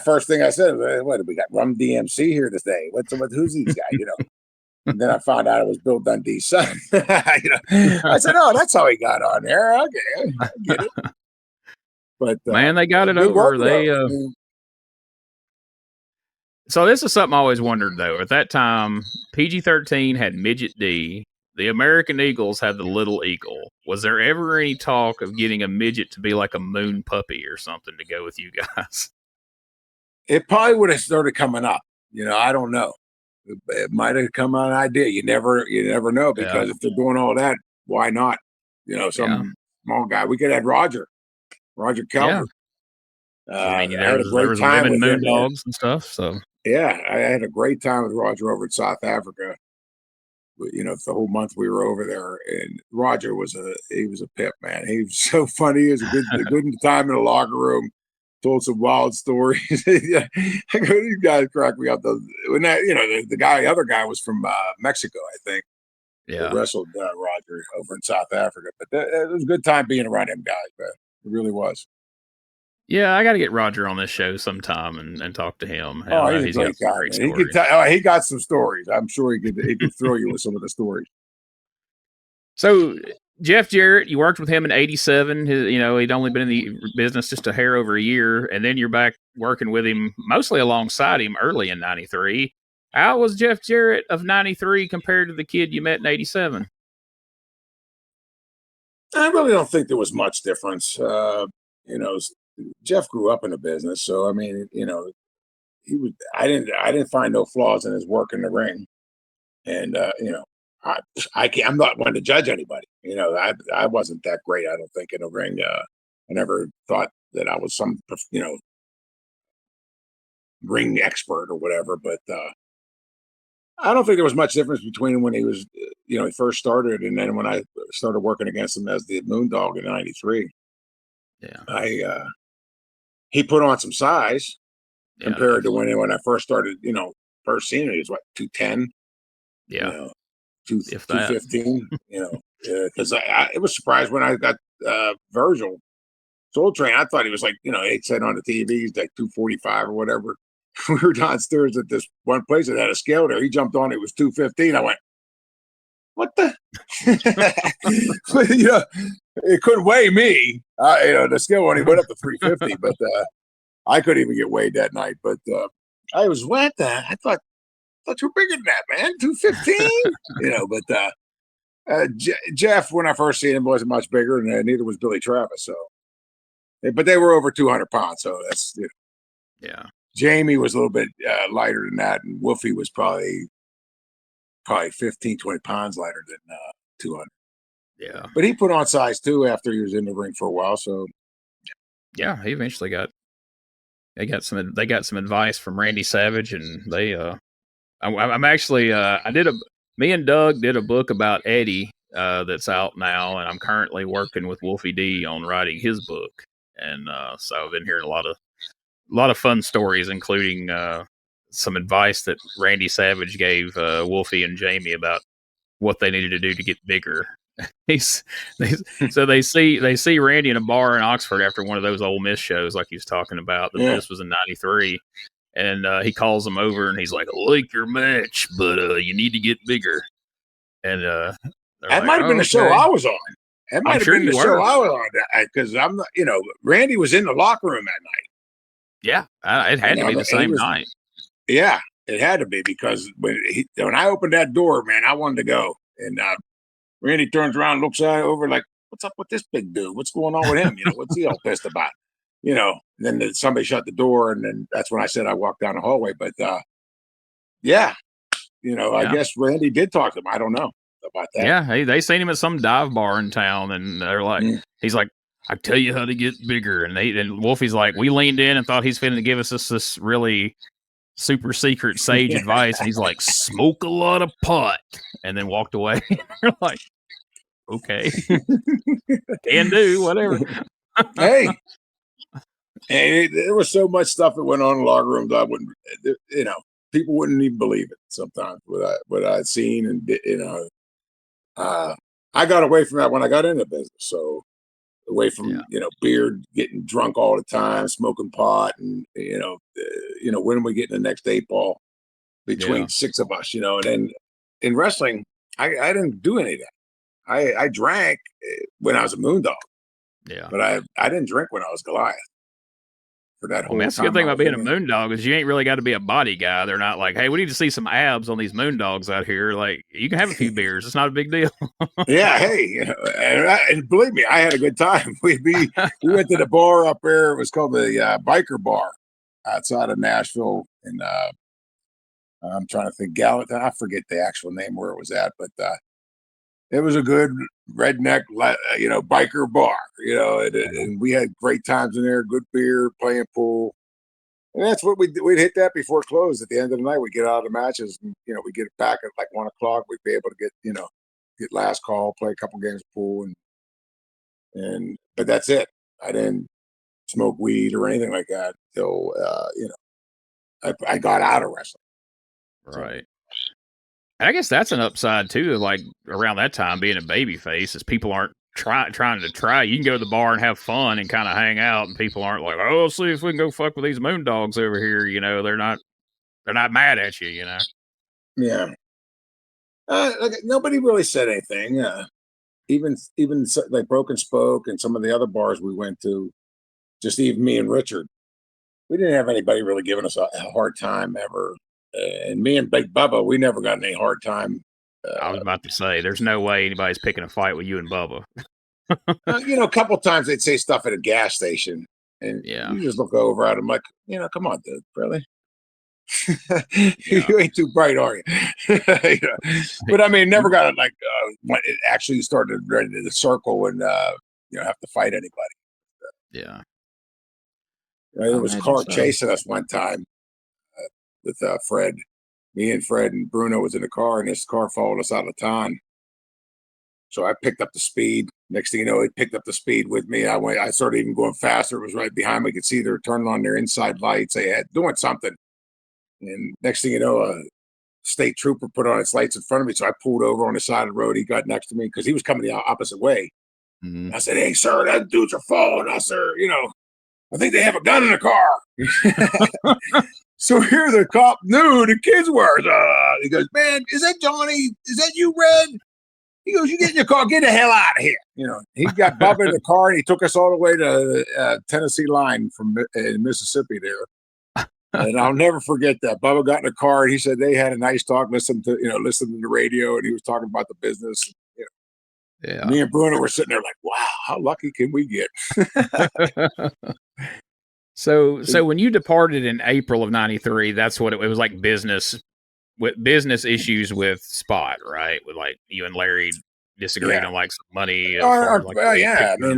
B: First thing I said was, "What, we got Rum DMC here today? Who's these guys?" And then I found out it was Bill Dundee's son. I said, "Oh, that's how he got on there." Okay, I get it. But
A: man, they got it over. So this is something I always wondered, though. At that time, PG-13 had Midget D. The American Eagles had the Little Eagle. Was there ever any talk of getting a midget to be like a Moonpuppy or something to go with you guys?
B: It probably would have started coming up. I don't know. It might have come on an idea. You never know, because if they're doing all that, why not? Some small guy. We could have Roger Calvert.
A: I there was women Moondogs and stuff. So
B: yeah, I had a great time with Roger over in South Africa. The whole month we were over there, and Roger was a pip, man. He was so funny. He was a good time in the locker room. Told some wild stories. These guys crack me up. The other guy was from Mexico, I think.
A: Yeah,
B: who wrestled Roger over in South Africa. But it was a good time being around them guys, man. It really was.
A: Yeah, I got to get Roger on this show sometime and talk to him.
B: He's a great guy. He got some stories. I'm sure he could throw you with some of the stories.
A: So Jeff Jarrett, you worked with him in '87. He'd only been in the business just a hair over a year, and then you're back working with him mostly alongside him early in '93. How was Jeff Jarrett of '93 compared to the kid you met in '87?
B: I really don't think there was much difference. Jeff grew up in the business, so I mean, he was. I didn't find no flaws in his work in the ring, and I'm not one to judge anybody. I wasn't that great. I don't think in the ring. I never thought that I was some ring expert or whatever, but I don't think there was much difference between when he was, he first started, and then when I started working against him as the Moondog in '93.
A: Yeah,
B: he put on some size compared to when I first started. First seeing it, he was 210.
A: Yeah,
B: 215. Because I was surprised when I got Virgil Soul Train. I thought he was it said on the TV he's like 245 or whatever. We were downstairs at this one place that had a scale there. He jumped on, it was 215. I went, what the? It couldn't weigh me. The scale only went up to 350, but I couldn't even get weighed that night. But I was, what the? I thought you were bigger than that, man. 215. But Jeff, when I first seen him, wasn't much bigger, and neither was Billy Travis. So, but they were over 200 pounds. So that's
A: yeah.
B: Jamie was a little bit lighter than that, and Wolfie was probably 15, 20 pounds lighter than 200.
A: Yeah.
B: But he put on size too after he was in the ring for a while. So
A: yeah, he eventually they got some advice from Randy Savage, and they I'm actually me and Doug did a book about Eddie that's out now, and I'm currently working with Wolfie D on writing his book. And so I've been hearing a lot of fun stories, including some advice that Randy Savage gave Wolfie and Jamie about what they needed to do to get bigger. So they see Randy in a bar in Oxford after one of those Ole Miss shows, like he was talking about. This was in '93, and he calls them over and he's like, "I like your match, but you need to get bigger." And
B: that might have been the show I was on. It might have
A: sure
B: been the
A: you
B: show
A: were.
B: I was on, because I'm not, Randy was in the locker room that night.
A: Yeah, it had to be the same night.
B: Yeah, it had to be, because when I opened that door, man, I wanted to go. And Randy turns around, looks over like, what's up with this big dude? What's going on with him? What's he all pissed about? And then somebody shut the door, and then that's when I said I walked down the hallway. But yeah, I guess Randy did talk to him. I don't know about that.
A: Yeah, hey, they seen him at some dive bar in town, and they're like, he's like, I tell you how to get bigger. And Wolfie's like, we leaned in and thought he's finna to give us this really super secret sage advice. And he's like, smoke a lot of pot, and then walked away. We're like, okay, can do whatever.
B: Hey, there was so much stuff that went on in the locker rooms. I wouldn't, people wouldn't even believe it sometimes what I'd seen. And, I got away from that when I got into business. So away from, beer, getting drunk all the time, smoking pot, and, when are we getting the next 8 ball between 6 of us, and then in wrestling, I didn't do any of that. I drank when I was a Moondog.
A: Yeah.
B: But I didn't drink when I was Goliath. For that whole
A: that's the good thing about being a Moondog is you ain't really got to be a body guy. They're not like, hey, we need to see some abs on these Moondogs out here. Like, you can have a few beers. It's not a big deal.
B: Yeah, hey, and believe me, I had a good time. We went to the bar up there. It was called the Biker Bar outside of Nashville. And I'm trying to think, Gallatin. I forget the actual name where it was at, but it was a good redneck, biker bar, and we had great times in there, good beer, playing pool. And that's what we'd hit that before it closed. At the end of the night, we'd get out of the matches, and, we'd get it back at like 1 o'clock. We'd be able to get last call, play a couple games of pool. But that's it. I didn't smoke weed or anything like that until, I got out of wrestling.
A: Right. And I guess that's an upside too. Like around that time, being a baby face, is people aren't trying to try. You can go to the bar and have fun and kind of hang out, and people aren't like, oh, let's see if we can go fuck with these Moondogs over here. They're not mad at you.
B: Yeah. Nobody really said anything. Even like Broken Spoke and some of the other bars we went to, just even me and Richard, we didn't have anybody really giving us a hard time ever. And me and Big Bubba, we never got any hard time.
A: I was about to say, there's no way anybody's picking a fight with you and Bubba.
B: A couple times they'd say stuff at a gas station, and you just look over at them like, come on, dude, really? You ain't too bright, are you? But I mean, never got it like when it actually started running in the circle and have to fight anybody.
A: Yeah.
B: There was a car chasing us one time with Fred. Me and Fred and Bruno was in the car, and this car followed us out of town. So I picked up the speed. Next thing you know, it picked up the speed with me. I started even going faster. It was right behind me. I could see they're turning on their inside lights. They had doing something. And next thing you know, a state trooper put on its lights in front of me. So I pulled over on the side of the road. He got next to me because he was coming the opposite way. Mm-hmm. I said, hey, sir, that dudes are following us, sir. I think they have a gun in the car. So here the cop knew the kids were. He goes, man, is that Johnny? Is that you, Red? He goes, you get in your car, get the hell out of here. He got Bubba in the car, and he took us all the way to the Tennessee line from Mississippi there. And I'll never forget that. Bubba got in the car, and he said they had a nice talk, listening to the radio, and he was talking about the business. Yeah. Me and Bruno were sitting there like, wow, how lucky can we get?
A: So when you departed in April of '93, that's what it was like, business issues with Spot, right? With like you and Larry disagreed on like some money.
B: I mean,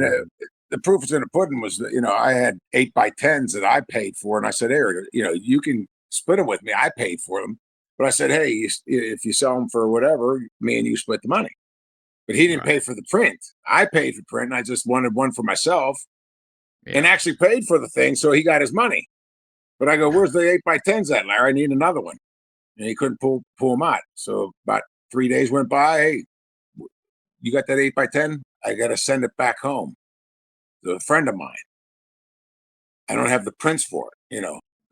B: the proof is in the pudding was that, I had 8x10s that I paid for, and I said, hey, you can split them with me. I paid for them, but I said, hey, if you sell them for whatever, me and you split the money. But he didn't pay for the print. I paid for print, and I just wanted one for myself. Yeah. And actually paid for the thing, so he got his money. But I go, where's the 8x10s at, Larry? I need another one. And he couldn't pull them out. So about 3 days went by. Hey, you got that 8x10? I got to send it back home to a friend of mine. I don't have the prints for it,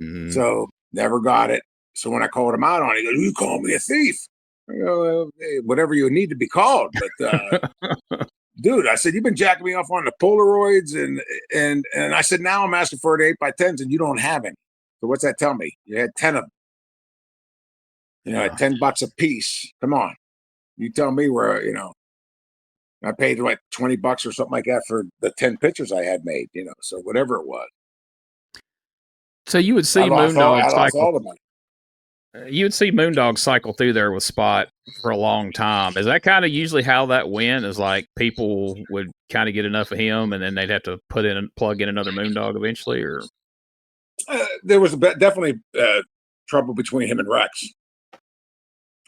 B: Mm-hmm. So never got it. So when I called him out on it, he goes, you call me a thief. I go, well, hey, whatever you need to be called. But dude, I said, you've been jacking me off on the Polaroids, and I said, now I'm asking for the 8x10s, and you don't have any. So what's that tell me? You had 10 of them. You know, at $10 a piece. Come on, you tell me where. You know, I paid like $20 or something like that for the 10 pictures I had made. You know, so whatever it was.
A: So you would see
B: I lost all the money.
A: You would see Moondog cycle through there with Spot for a long time. Is that kind of usually how that went? Is like people would kind of get enough of him, and then they'd have to plug in another Moondog eventually, or
B: there was definitely trouble between him and Rex.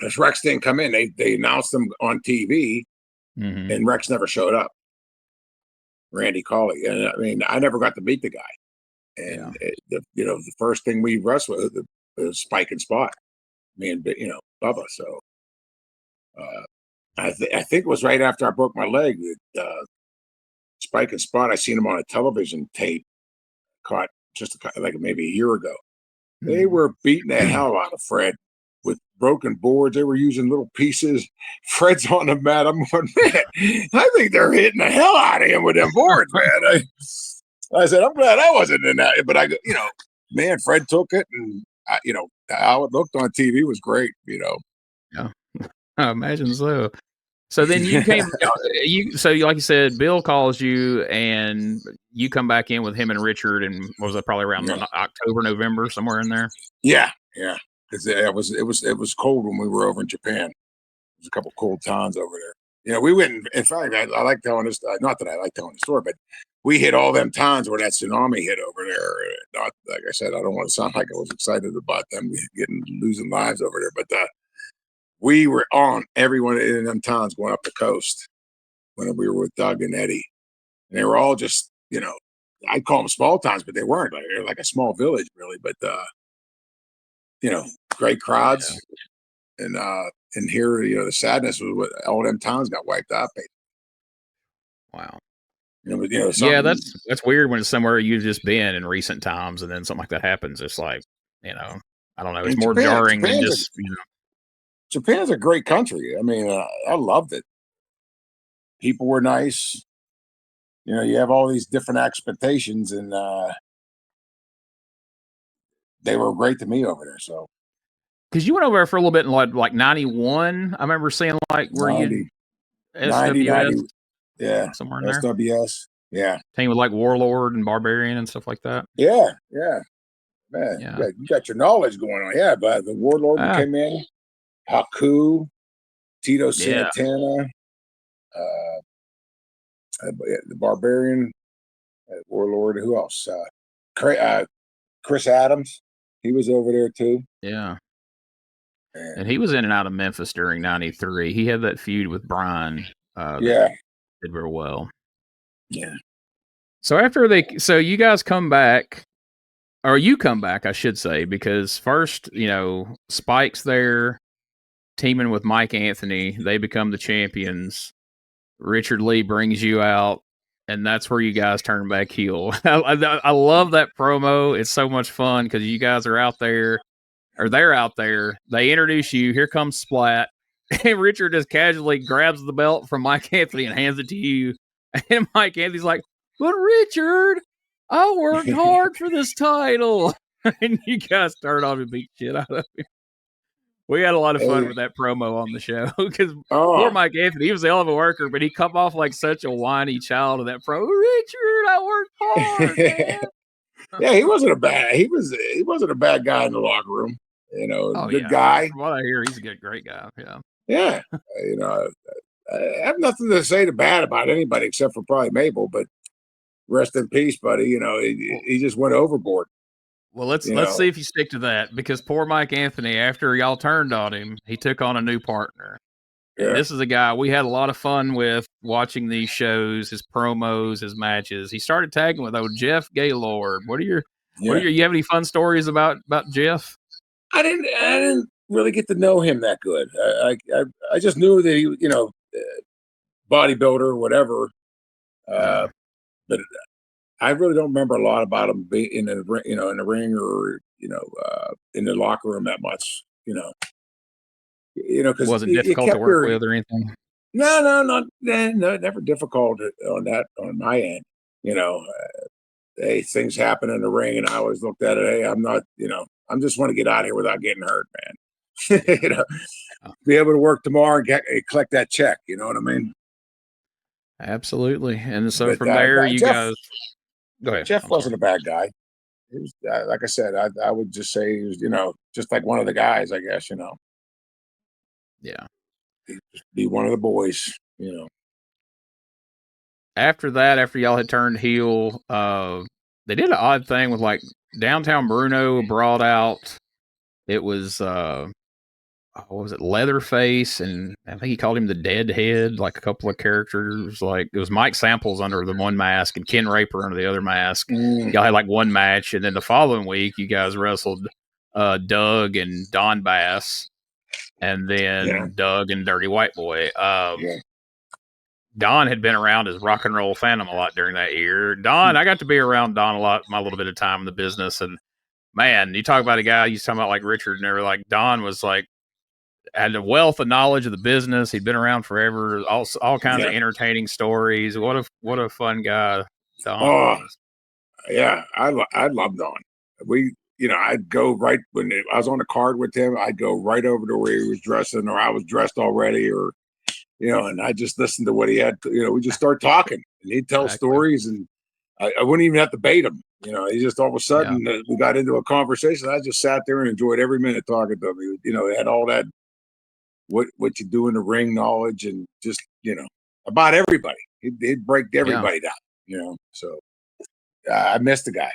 B: As Rex didn't come in, they announced him on TV, and Rex never showed up. Randy Colley, and I mean, I never got to meet the guy. And the first thing we wrestled was Spike and Spot, me and Bubba. So I think it was right after I broke my leg that Spike and Spot. I seen him on a television tape, caught just like maybe a year ago. They were beating the hell out of Fred with broken boards. They were using little pieces. Fred's on the mat. I'm going, man, I think they're hitting the hell out of him with them boards, man. I said, I'm glad I wasn't in that. But man, Fred took it, and how it looked on TV was great.
A: Yeah, I imagine so. So then you came, so like you said, Bill calls you, and you come back in with him and Richard, and what was that, probably around October, November, somewhere in there?
B: Yeah. Because it was cold when we were over in Japan. There's a couple cold towns over there. We went. In fact, I like telling this. Not that I like telling the story, but we hit all them towns where that tsunami hit over there. Not like I said, I don't want to sound like I was excited about them losing lives over there, but we were on everyone in them towns going up the coast when we were with Doug and Eddie, and they were all just I'd call them small towns, but they weren't. They're like a small village, really. But great crowds, and here the sadness was what all them towns got wiped out.
A: Wow.
B: Yeah,
A: that's weird when it's somewhere you've just been in recent times, and then something like that happens. It's like, I don't know. It's more jarring than just,
B: Japan's a great country. I mean, I loved it. People were nice. You have all these different expectations, and they were great to me over there. So,
A: because you went over there for a little bit in like 91, I remember seeing like where
B: 90,
A: you SWS,
B: 90, yeah,
A: somewhere in there.
B: SWS, yeah.
A: Team with like Warlord and Barbarian and stuff like that.
B: Yeah, man. Yeah. You got your knowledge going on. Yeah, but the Warlord came in, Haku, Tito Santana, the Barbarian, Warlord. Who else? Chris Adams. He was over there too.
A: Yeah. And he was in and out of Memphis during 93. He had that feud with Brian. Did real well.
B: Yeah.
A: So so you guys come back, or you come back, I should say, because first, Spike's there teaming with Mike Anthony. They become the champions. Richard Lee brings you out, and that's where you guys turn back heel. I love that promo. It's so much fun because you guys are out there, or they're out there. They introduce you. Here comes Splat. And Richard just casually grabs the belt from Mike Anthony and hands it to you. And Mike Anthony's like, but Richard, I worked hard for this title. And you guys started off and beat shit out of him. We had a lot of fun with that promo on the show because poor Mike Anthony, he was a hell of a worker, but he come off like such a whiny child in that promo. Richard, I worked hard, man.
B: Yeah, he wasn't a bad guy in the locker room. Good guy.
A: From what I hear, he's a great guy. Yeah.
B: Yeah. I have nothing to say bad about anybody except for probably Mabel, but rest in peace, buddy. He just went overboard.
A: Well, let's see if you stick to that, because poor Mike Anthony, after y'all turned on him, he took on a new partner. Yeah. And this is a guy we had a lot of fun with watching these shows, his promos, his matches. He started tagging with Jeff Gaylord. You have any fun stories about Jeff?
B: I didn't really get to know him that good. I just knew that he, bodybuilder or whatever. But I really don't remember a lot about him being in the ring or in the locker room that much. Because
A: it wasn't difficult to work with or anything.
B: No, never difficult on my end. Hey, things happen in the ring, and I always looked at it. Hey, I'm not, I'm just want to get out of here without getting hurt, man. Be able to work tomorrow and collect that check. You know what I mean?
A: Absolutely. And so
B: But,
A: from there, you
B: Jeff,
A: guys go ahead.
B: Jeff wasn't a bad guy. He was, like I said, I would just say he was, just like one of the guys, I guess.
A: Yeah.
B: He'd just be one of the boys.
A: After that, after y'all had turned heel, they did an odd thing with like Downtown Bruno brought out. It was what was it, Leatherface, and I think he called him the Deadhead. Like a couple of characters, like it was Mike Samples under the one mask and Ken Raper under the other mask. Y'all had like one match, and then the following week, you guys wrestled Doug and Don Bass, and then Doug and Dirty White Boy. Don had been around as Rock and Roll Phantom a lot during that year. Don, I got to be around Don a lot, my little bit of time in the business. And man, you talk about a guy, you talking about like Richard and everything, like Don was like, had a wealth of knowledge of the business. He'd been around forever. All kinds of entertaining stories. What a fun guy Don was.
B: Yeah. I love Don. I'd go right when I was on the card with him, I'd go right over to where he was dressing, or I was dressed already, or and I just listened to what he had. We just start talking, and he'd tell stories, and I wouldn't even have to bait him. He just all of a sudden we got into a conversation. I just sat there and enjoyed every minute talking to him. He had all that what you do in the ring knowledge, and just about everybody. He'd break everybody down. So I missed the guy.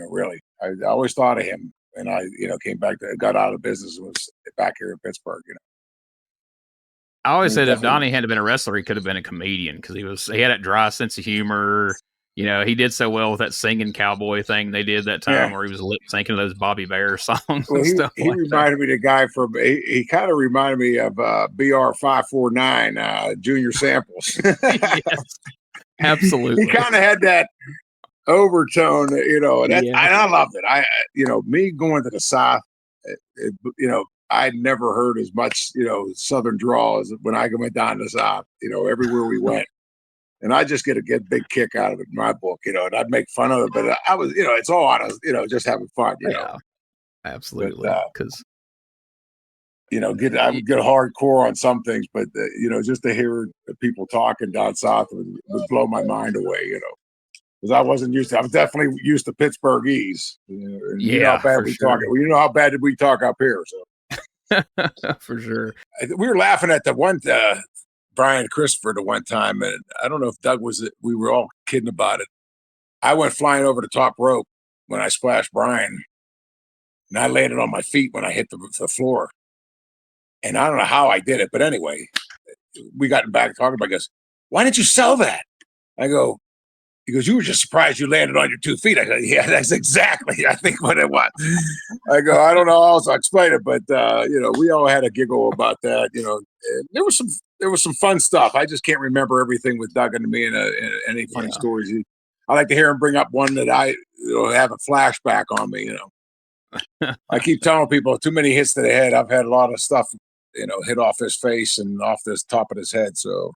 B: Really, I always thought of him, and I came back got out of business and was back here in Pittsburgh.
A: I always said if Donnie hadn't been a wrestler, he could have been a comedian, because he had that dry sense of humor. He did so well with that singing cowboy thing they did that time where he was lip syncing those Bobby Bear songs.
B: Well,
A: and stuff
B: he reminded me of the guy from. He kind of reminded me of BR 549 Junior Samples.
A: Yes, absolutely.
B: He kind of had that overtone, and I loved it. Me going to the South, I'd never heard as much, Southern drawl as when I went down to the South, everywhere we went. And I just get a big kick out of it in my book, and I'd make fun of it. But I was, it's all out of, just having fun,
A: Yeah, absolutely. Because,
B: I would get hardcore on some things, but, just to hear people talking down south would blow my mind away, because I wasn't used to. I was definitely used to Pittsburghese. You know how bad we talk. Well, how bad did we talk up here? So.
A: For sure.
B: We were laughing at the one Brian Christopher the one time, and I don't know if Doug was it. We were all kidding about it. I went flying over the top rope when I splashed Brian, and I landed on my feet when I hit the floor. And I don't know how I did it, but anyway, we got back talking about it. He goes, "Why didn't you sell that?" I go, he goes, "You were just surprised you landed on your 2 feet." I go, "Yeah, that's exactly, I think, what it was." I go, "I don't know how else to explain it, but we all had a giggle about that. There was some fun stuff. I just can't remember everything with Doug and me and any funny stories. I like to hear him bring up one that I have a flashback on me. I keep telling people, too many hits to the head. I've had a lot of stuff, hit off his face and off this top of his head. So.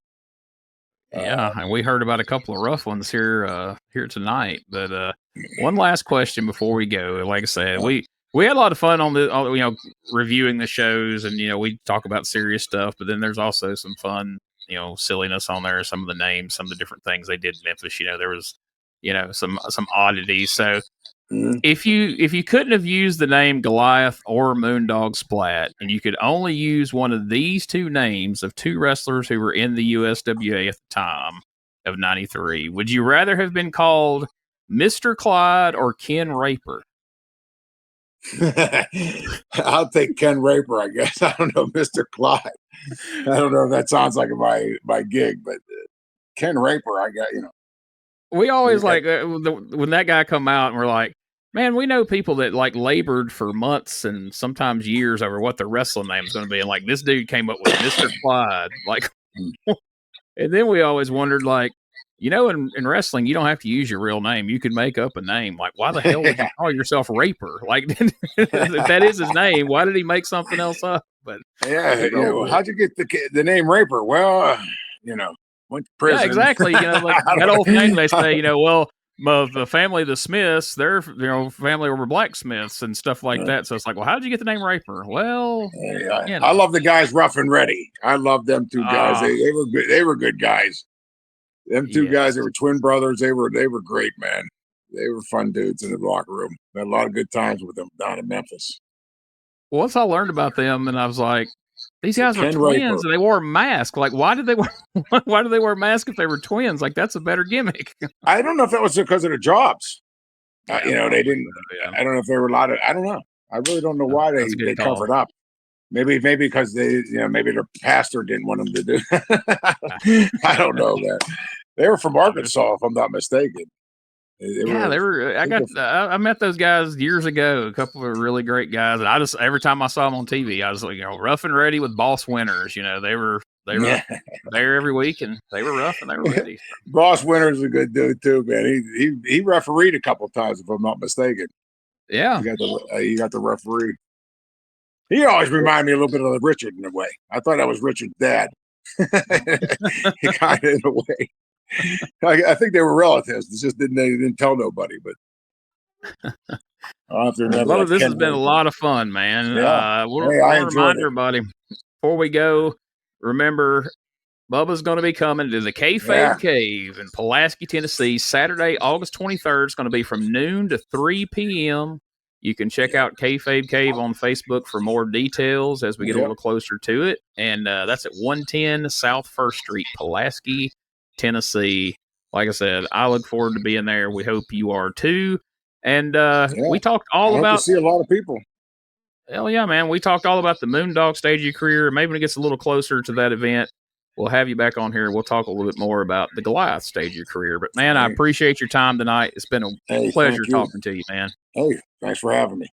A: And we heard about a couple of rough ones here tonight. But one last question before we go. Like I said, we had a lot of fun on reviewing the shows, and we talk about serious stuff. But then there's also some fun, silliness on there. Some of the names, some of the different things they did in Memphis. There was, some oddities. So. If you couldn't have used the name Goliath or Moondog Splat, and you could only use one of these two names of two wrestlers who were in the USWA at the time of '93, would you rather have been called Mr. Clyde or Ken Raper?
B: I'll take Ken Raper, I guess. I don't know, Mr. Clyde. I don't know if that sounds like my gig, but Ken Raper, I got,
A: We always when that guy come out and we're like, man, we know people that like labored for months and sometimes years over what their wrestling name is going to be. And like this dude came up with Mr. Clyde. Like, and then we always wondered, like, in wrestling, you don't have to use your real name. You could make up a name. Like, why the hell would you call yourself Raper? Like, if that is his name, why did he make something else up? But
B: how'd you get the name Raper? Well, went to prison.
A: Yeah, exactly. Like that old thing they say, well, the family of the Smiths, their family were blacksmiths and stuff like that. So it's like, well, how did you get the name Raper? Well,
B: I love the guys Rough and Ready. I love them two guys. They were good. They were good guys. Them two guys, they were twin brothers. They were great, man. They were fun dudes in the locker room. I had a lot of good times with them down in Memphis.
A: Well, once I learned about them, and I was like, these guys were twins, and they wore a mask. Like, why did they wear a mask if they were twins? Like, that's a better gimmick.
B: I don't know if that was because of their jobs. They didn't. Yeah. I don't know if they were allowed to. I don't know. I really don't know why they covered up. Maybe because maybe their pastor didn't want them to do. I don't know, man. They were from Arkansas, if I'm not mistaken. They were. I met those guys years ago. A couple of really great guys. And I just every time I saw them on TV, I was like, Rough and Ready with Boss Winners. They were there every week, and they were rough and they were ready. Boss Winners is a good dude too, man. He refereed a couple of times, if I'm not mistaken.
A: Yeah,
B: he got the referee. He always reminded me a little bit of Richard in a way. I thought that was Richard's dad. Kind of in a way. I think they were relatives. They didn't tell nobody. But
A: this has been a lot of fun, man. I want to remind everybody before we go. Remember, Bubba's going to be coming to the Kayfabe Cave in Pulaski, Tennessee, Saturday, August 23rd. It's going to be from noon to 3 p.m. You can check out Kayfabe Cave on Facebook for more details as we get a little closer to it. And that's at 110 South 1st Street, Pulaski, Tennessee. Like I said, I look forward to being there. We hope you are too. And we talked all about.
B: See a lot of people.
A: Hell yeah, man! We talked all about the Moondog stage of your career. Maybe when it gets a little closer to that event, we'll have you back on here. We'll talk a little bit more about the Goliath stage of your career. But man, I appreciate your time tonight. It's been a pleasure talking to you, man.
B: Hey, thanks for having me.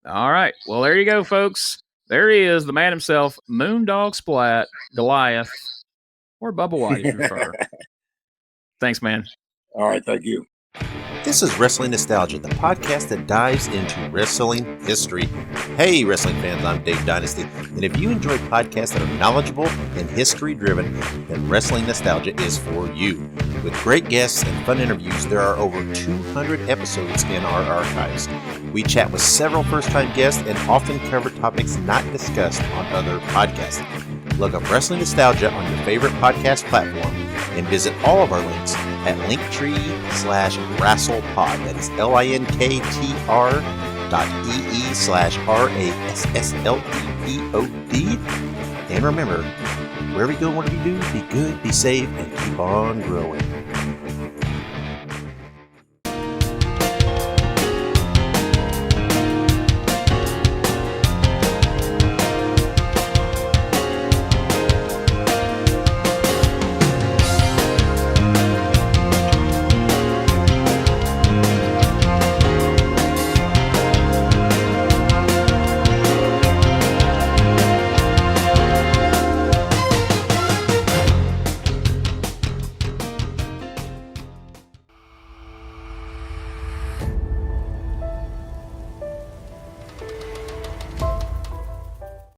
A: All right. Well, there you go, folks. There he is, the man himself, Moondog Splat, Goliath, or Bubba White, if you prefer. Thanks, man.
B: All right. Thank you.
G: This is Wrestling Nostalgia, the podcast that dives into wrestling history. Hey, wrestling fans, I'm Dave Dynasty, and if you enjoy podcasts that are knowledgeable and history-driven, then Wrestling Nostalgia is for you. With great guests and fun interviews, there are over 200 episodes in our archives. We chat with several first-time guests and often cover topics not discussed on other podcasts. Look up Wrestling Nostalgia on your favorite podcast platform and visit all of our links at linktree/WrestlePod. That is linktr.ee/RASSLEPOD. And remember, wherever you go, whatever you do, be good, be safe, and keep on growing.